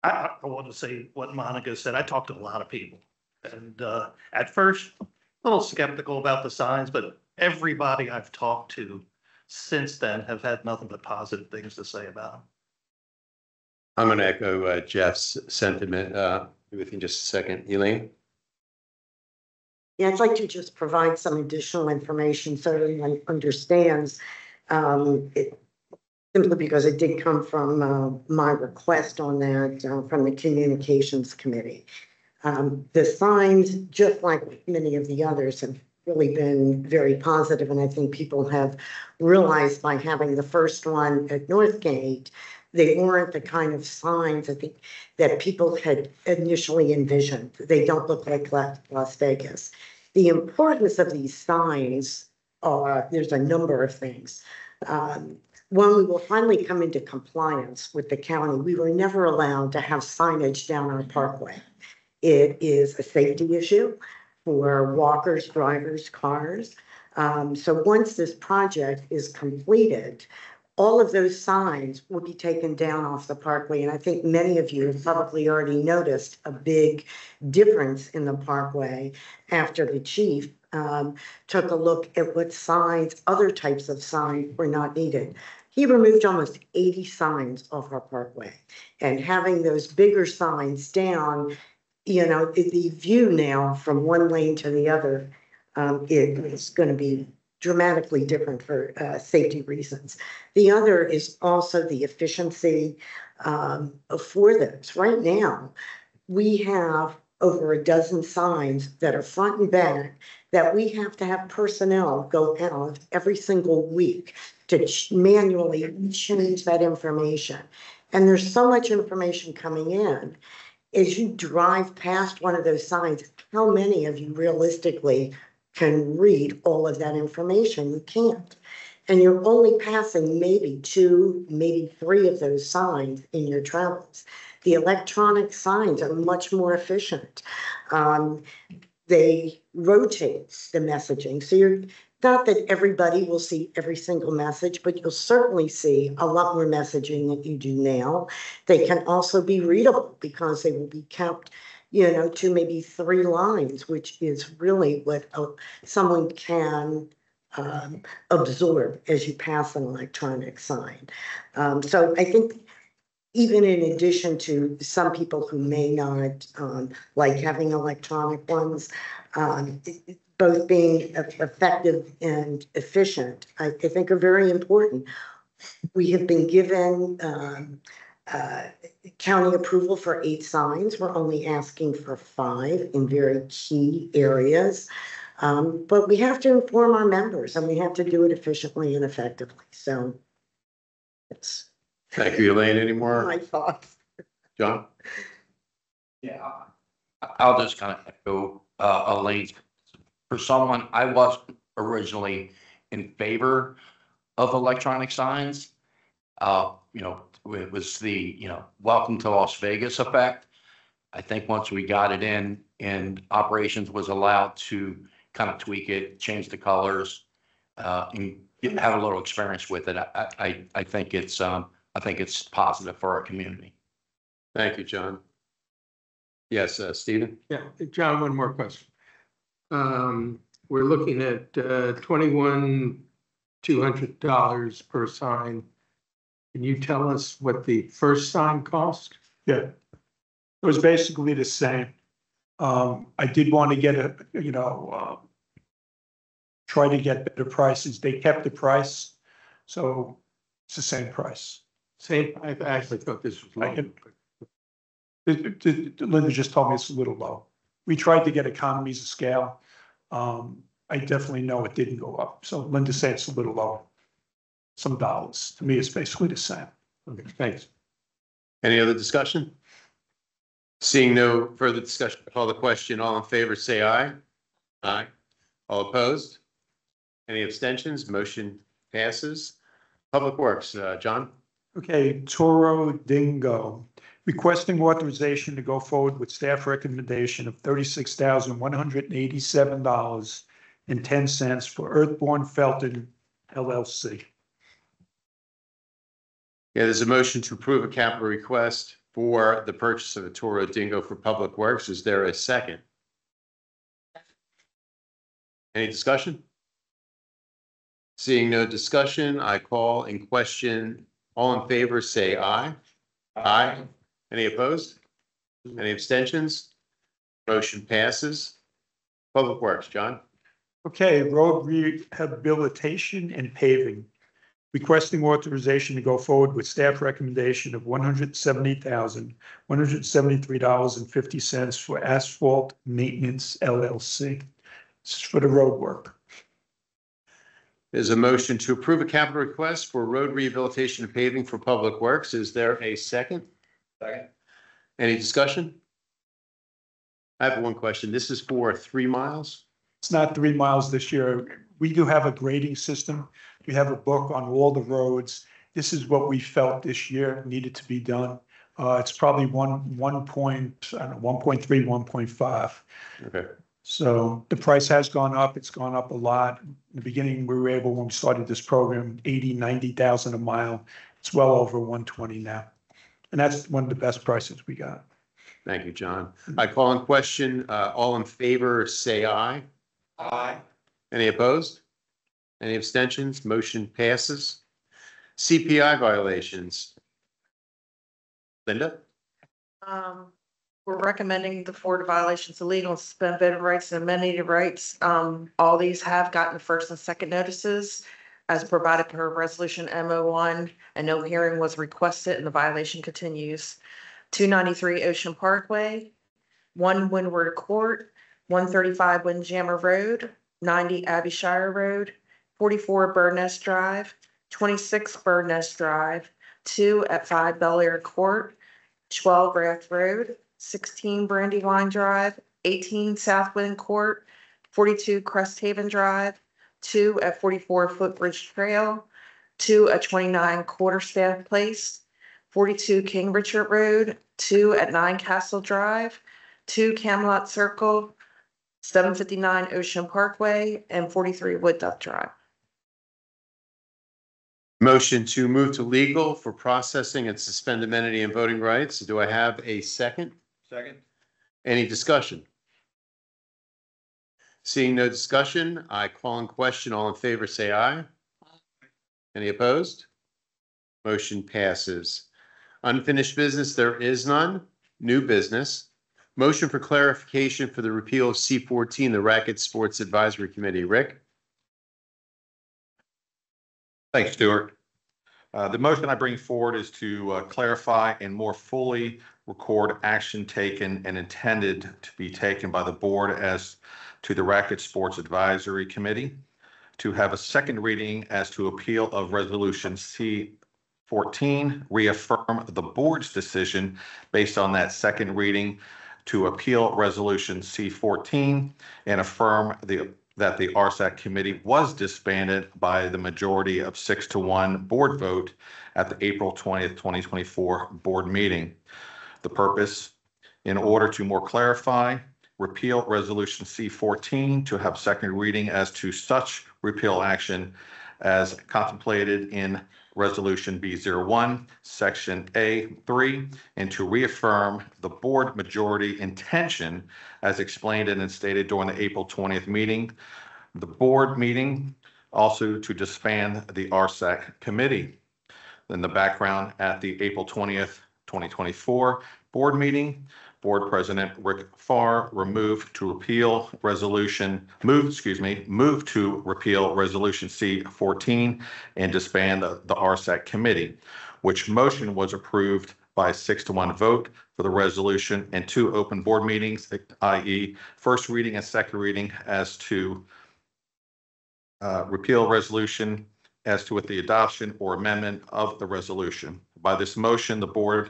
I want to say what Monica said. I talked to a lot of people. And at first, a little skeptical about the signs, but everybody I've talked to since then have had nothing but positive things to say about them. I'm going to echo Jeff's sentiment within just a second. Elaine? Yeah, I'd like to just provide some additional information so everyone understands it, simply because it did come from my request on that from the Communications Committee. The signs, just like many of the others, have really been very positive, and I think people have realized by having the first one at Northgate, they weren't the kind of signs that people had initially envisioned. They don't look like Las Vegas. The importance of these signs are, there's a number of things. When we will finally come into compliance with the county, we were never allowed to have signage down our parkway. It is a safety issue for walkers, drivers, cars. So once this project is completed, all of those signs will be taken down off the parkway. And I think many of you have probably already noticed a big difference in the parkway after the chief took a look at what signs, other types of signs were not needed. He removed almost 80 signs off our parkway, and having those bigger signs down, you know, the view now from one lane to the other, it is going to be dramatically different for safety reasons. The other is also the efficiency for those. Right now, we have over a dozen signs that are front and back that we have to have personnel go out every single week to manually change that information. And there's so much information coming in. As you drive past one of those signs, how many of you realistically can read all of that information? You can't. And you're only passing maybe 2, maybe 3 of those signs in your travels. The electronic signs are much more efficient. They rotate the messaging. So you're not that everybody will see every single message, but you'll certainly see a lot more messaging than you do now. They can also be readable because they will be kept, you know, to maybe 3 lines, which is really what someone can absorb as you pass an electronic sign. So I think even in addition to some people who may not like having electronic ones, both being effective and efficient, I think are very important. We have been given county approval for 8 signs. We're only asking for 5 in very key areas. But we have to inform our members, and we have to do it efficiently and effectively. So it's Thank you, Elaine. Any more? my thoughts. John? Yeah, I'll just kind of echo Elaine's. For someone, I was originally in favor of electronic signs. You know, it was the, you know, welcome to Las Vegas effect. I think once we got it in and operations was allowed to kind of tweak it, change the colors, and have a little experience with it, I think it's positive for our community. Thank you, John. Yes, Stephen? Yeah, John, one more question. We're looking at $21,200 per sign. Can you tell us what the first sign cost? Yeah, it was basically the same. I did want to get try to get better prices. They kept the price, so it's the same price. Same, I actually thought this was low. Linda just told me it's a little low. We tried to get economies of scale. I definitely know it didn't go up. So Linda said it's a little low. Some dollars. To me, it's basically the same. Okay, thanks. Any other discussion? Seeing no further discussion, I call the question. All in favor, say aye. Aye. All opposed? Any abstentions? Motion passes. Public Works, John? Okay, Toro Dingo, requesting authorization to go forward with staff recommendation of $36,187.10 for Earthborn Felton LLC. Yeah, there's a motion to approve a capital request for the purchase of a Toro Dingo for Public Works. Is there a second? Any discussion? Seeing no discussion, I call in question. All in favor, say aye. Aye. Any opposed? Any abstentions? Motion passes. Public Works, John? Okay, road rehabilitation and paving. Requesting authorization to go forward with staff recommendation of $170,173.50 for Asphalt Maintenance LLC. This is for the road work. There's a motion to approve a capital request for road rehabilitation and paving for Public Works. Is there a second? Second. Any discussion? I have one question. This is for 3 miles? It's not 3 miles this year. We do have a grading system. We have a book on all the roads. This is what we felt this year needed to be done. It's probably 1.3, 1.5. Okay. So the price has gone up. It's gone up a lot. In the beginning, we were able, when we started this program, 80, 90,000 a mile. It's well over 120 now. And that's one of the best prices we got. Thank you, John. I call in question. All in favor, say aye. Aye. Any opposed? Any abstentions? Motion passes. CPI violations. Linda? We're recommending the 4 violations illegal and suspend voting rights and amenity rights. All these have gotten first and second notices as provided per resolution MO1, and no hearing was requested and the violation continues. 293 Ocean Parkway, 1 Windward Court, 135 Windjammer Road, 90 Abbyshire Road, 44 Birdnest Drive, 26 Birdnest Drive, 2 at 5 Bel Air Court, 12 Raft Road, 16 Brandywine Drive, 18 Southwind Court, 42 Cresthaven Drive, 2 at 44 Footbridge Trail, 2 at 29 Quarterstaff Place, 42 King Richard Road, 2 at 9 Castle Drive, 2 Camelot Circle, 759 Ocean Parkway, and 43 Wood Duck Drive. Motion to move to legal for processing and suspend amenity and voting rights. Do I have a second? Second. Any discussion? Seeing no discussion, I call in question. All in favor, say aye. Any opposed? Motion passes. Unfinished business, there is none. New business. Motion for clarification for the repeal of C14, the Racket Sports Advisory Committee. Rick? Thanks, Stuart. The motion I bring forward is to clarify and more fully record action taken and intended to be taken by the board as to the Racket Sports Advisory Committee, to have a second reading as to appeal of resolution C14, reaffirm the board's decision based on that second reading to appeal resolution C14 and affirm that the RSAC committee was disbanded by the majority of 6-1 board vote at the April 20th, 2024 board meeting. The purpose, in order to more clarify, repeal resolution C14 to have second reading as to such repeal action as contemplated in resolution B01, section A3, and to reaffirm the board majority intention as explained and stated during the April 20th meeting. The board meeting also to disband the RSAC committee. Then the background at the April 20th, 2024 board meeting, Board President Rick Farr moved to repeal resolution C14 and disband the RSAC committee, which motion was approved by 6-1 vote for the resolution and 2 open board meetings, i.e. first reading and second reading as to repeal resolution as to with the adoption or amendment of the resolution. By this motion, the board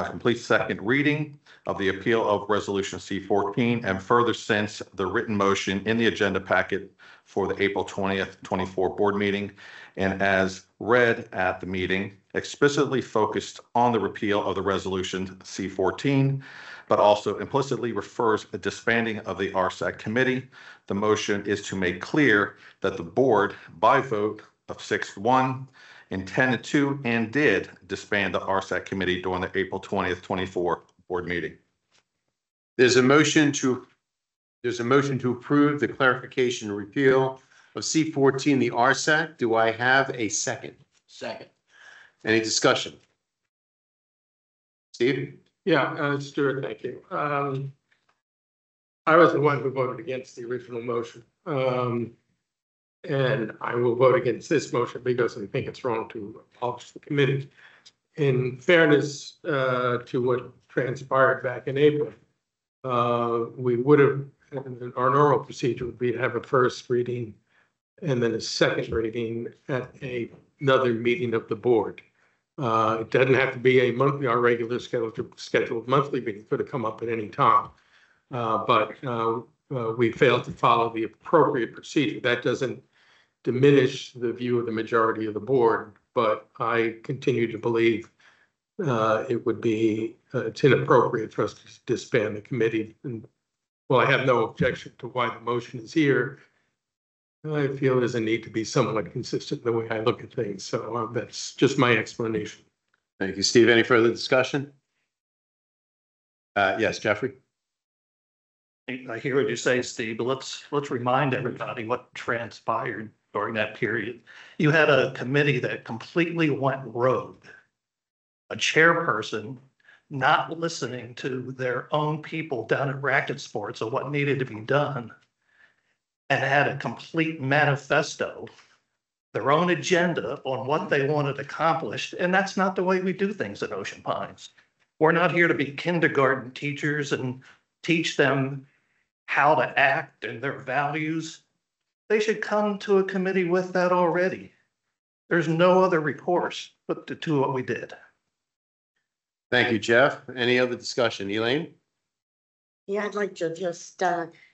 complete second reading of the appeal of resolution C14, and further, since the written motion in the agenda packet for the April 20th, 24 board meeting, and as read at the meeting, explicitly focused on the repeal of the resolution C14, but also implicitly refers a disbanding of the RSAC committee. The motion is to make clear that the board, by vote of 6-1, intended to and did disband the RSAC committee during the April 20th, 24 board meeting. There's a motion to approve the clarification and repeal of C14, the RSAC. Do I have a second? Second. Any discussion? Steve? Yeah, Stuart, thank you. I was the one who voted against the original motion. And I will vote against this motion because I think it's wrong to abolish the committee. In fairness to what transpired back in April, we would have, our normal procedure would be to have a first reading and then a second reading at another meeting of the board. It doesn't have to be a monthly, our regular scheduled monthly meeting could have come up at any time. But we failed to follow the appropriate procedure. That doesn't diminish the view of the majority of the board, but I continue to believe it would be, it's inappropriate for us to disband the committee. And while I have no objection to why the motion is here, I feel there's a need to be somewhat consistent in the way I look at things. So that's just my explanation. Thank you, Steve. Any further discussion? Yes, Jeffrey? I hear what you say, Steve, but let's remind everybody what transpired during that period. You had a committee that completely went rogue. A chairperson not listening to their own people down at Racket Sports of what needed to be done, and had a complete manifesto, their own agenda on what they wanted accomplished. And that's not the way we do things at Ocean Pines. We're not here to be kindergarten teachers and teach them how to act and their values. They should come to a committee with that already. There's no other recourse but to do what we did. Thank you, Jeff. Any other discussion? Elaine? Yeah, I'd like to just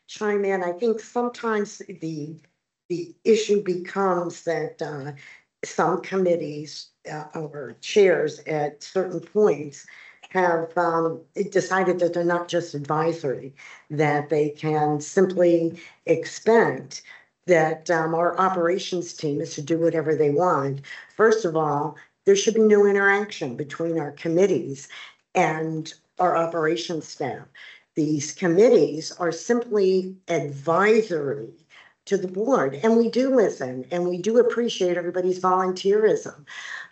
chime in. I think sometimes the issue becomes that some committees or chairs at certain points have decided that they're not just advisory, that they can simply expect that our operations team is to do whatever they want. First of all, there should be no interaction between our committees and our operations staff. These committees are simply advisory to the board, and we do listen and we do appreciate everybody's volunteerism.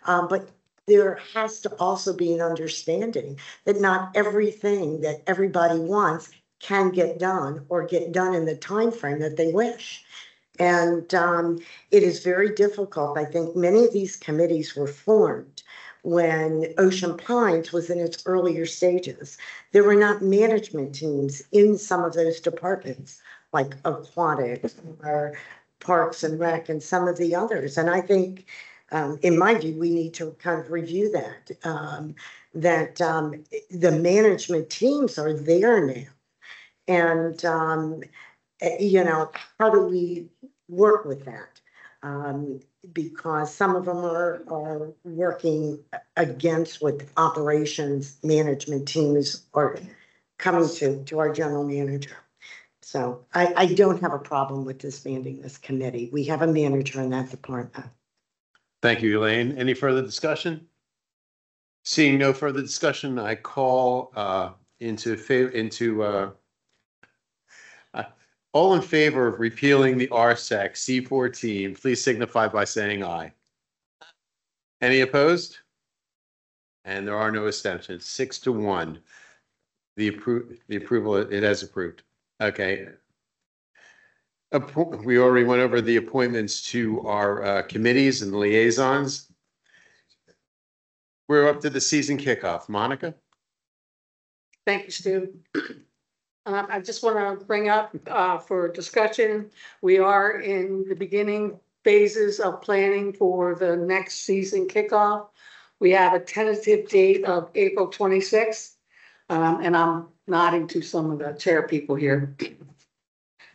But there has to also be an understanding that not everything that everybody wants can get done or get done in the time frame that they wish. And it is very difficult. I think many of these committees were formed when Ocean Pines was in its earlier stages. There were not management teams in some of those departments, like aquatics or parks and rec and some of the others. And I think, in my view, we need to kind of review that, the management teams are there now. And, how do we work with that? Because some of them are working against what operations management teams are coming to our general manager. So I don't have a problem with disbanding this committee. We have a manager in that department. Thank you, Elaine. Any further discussion? Seeing no further discussion, I call all in favor of repealing the RSAC C14, please signify by saying aye. Any opposed? And there are no abstentions. 6-1. The approval, it has approved. Okay. We already went over the appointments to our committees and liaisons. We're up to the season kickoff. Monica? Thank you, Stu. I just want to bring up for discussion, we are in the beginning phases of planning for the next season kickoff. We have a tentative date of April 26th, and I'm nodding to some of the chair people here.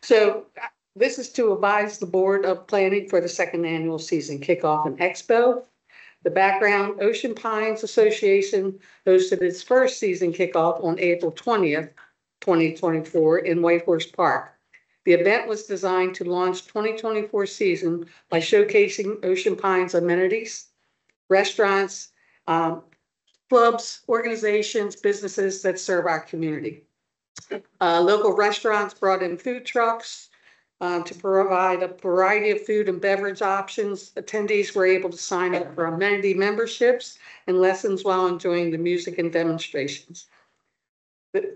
So this is to advise the Board of Planning for the second annual season kickoff and expo. The background, Ocean Pines Association hosted its first season kickoff on April 20th, 2024 in Whitehorse Park. The event was designed to launch 2024 season by showcasing Ocean Pines amenities, restaurants, clubs, organizations, businesses that serve our community. Local restaurants brought in food trucks to provide a variety of food and beverage options. Attendees were able to sign up for amenity memberships and lessons while enjoying the music and demonstrations.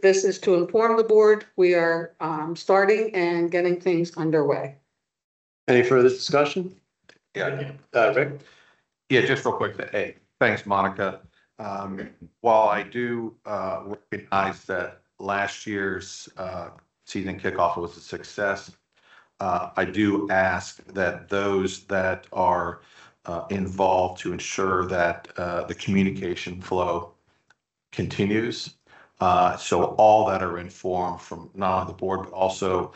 This is to inform the board. We are starting and getting things underway. Any further discussion? Yeah. Rick? Yeah, just real quick. Hey, thanks, Monica. While I do recognize that last year's season kickoff was a success, I do ask that those that are involved to ensure that the communication flow continues. So all that are informed from not only the board, but also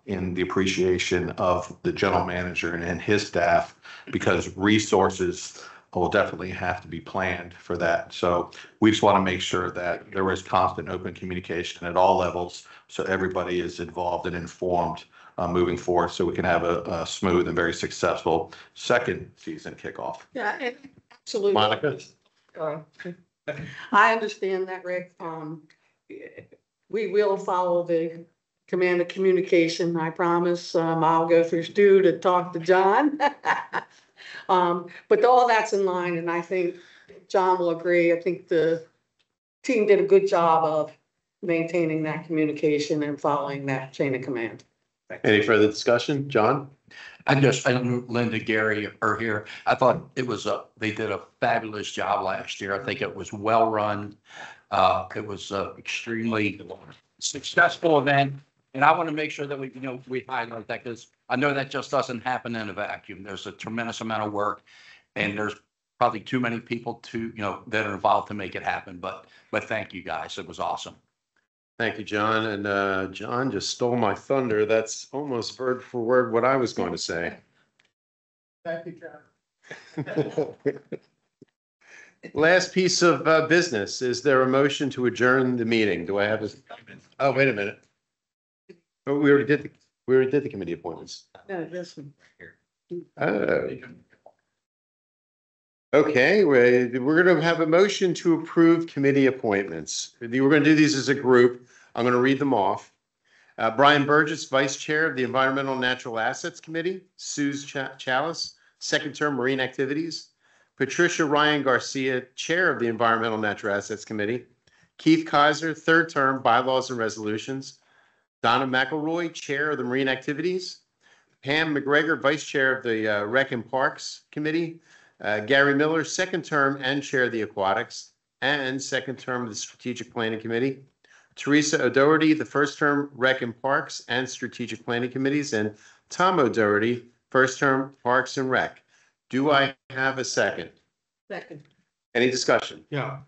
in the appreciation of the general manager and his staff, because resources will definitely have to be planned for that. So we just want to make sure that there is constant open communication at all levels, so everybody is involved and informed moving forward, so we can have a smooth and very successful second season kickoff. Yeah, absolutely. Monica? I understand that, Rick. we will follow the command of communication, I promise. I'll go through Stu to talk to John. But all that's in line, and I think John will agree. I think the team did a good job of maintaining that communication and following that chain of command. Any further discussion? John? I know Linda, Gary are here. I thought they did a fabulous job last year. I think it was well run. It was extremely successful event. And I want to make sure that we highlight that, because I know that just doesn't happen in a vacuum. There's a tremendous amount of work, and there's probably too many people that are involved to make it happen. But thank you guys. It was awesome. Thank you, John. And John just stole my thunder. That's almost word for word what I was going to say. Thank you, John. Last piece of business. Is there a motion to adjourn the meeting? Do I have a? Oh, wait a minute. Oh, we already did the committee appointments. No, this one. Oh. Okay, we're going to have a motion to approve committee appointments. We're going to do these as a group. I'm going to read them off. Brian Burgess, Vice Chair of the Environmental Natural Assets Committee. Suze Chalice, second term Marine Activities. Patricia Ryan Garcia, Chair of the Environmental Natural Assets Committee. Keith Kaiser, third term Bylaws and Resolutions. Donna McElroy, Chair of the Marine Activities. Pam McGregor, Vice Chair of the Rec and Parks Committee. Gary Miller, second term and Chair of the Aquatics, and second term of the Strategic Planning Committee. Teresa O'Doherty, the first term Rec and Parks and Strategic Planning Committees, and Tom O'Doherty, first term Parks and Rec. Do I have a second? Second. Any discussion? Yeah,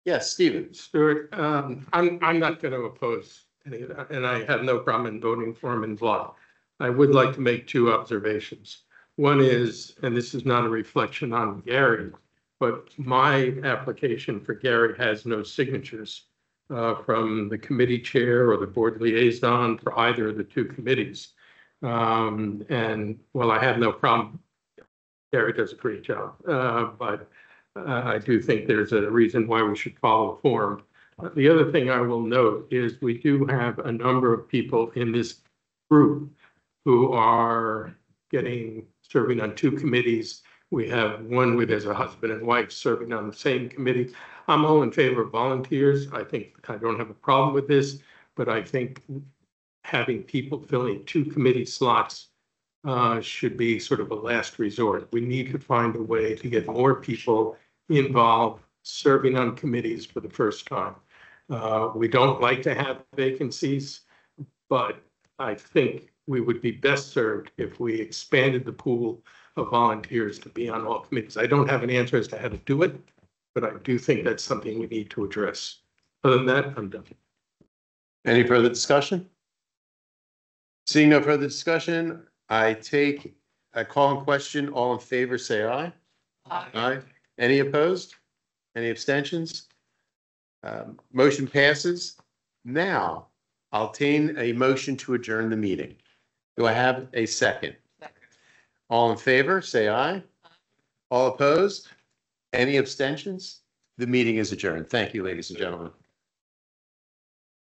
Yes, Stephen. Stuart, I'm not going to oppose any of that, and I have no problem in voting for him in block. I would like to make two observations. One is, and this is not a reflection on Gary, but my application for Gary has no signatures from the committee chair or the board liaison for either of the two committees. And while I have no problem, Gary does a great job, but I do think there's a reason why we should follow form. The other thing I will note is we do have a number of people in this group who are serving on two committees. We have one with as a husband and wife serving on the same committee. I'm all in favor of volunteers. I don't have a problem with this, but I think having people filling two committee slots should be sort of a last resort. We need to find a way to get more people involved serving on committees for the first time. We don't like to have vacancies, but I think we would be best served if we expanded the pool of volunteers to be on all committees. I don't have an answer as to how to do it, but I do think that's something we need to address. Other than that, I'm done. Any further discussion? Seeing no further discussion, I take a call and question. All in favor, say aye. Aye. Aye. Any opposed? Any abstentions? Motion passes. Now, I'll obtain a motion to adjourn the meeting. Do I have a second? Second. All in favor, say aye. All opposed? Any abstentions? The meeting is adjourned. Thank you, ladies and gentlemen.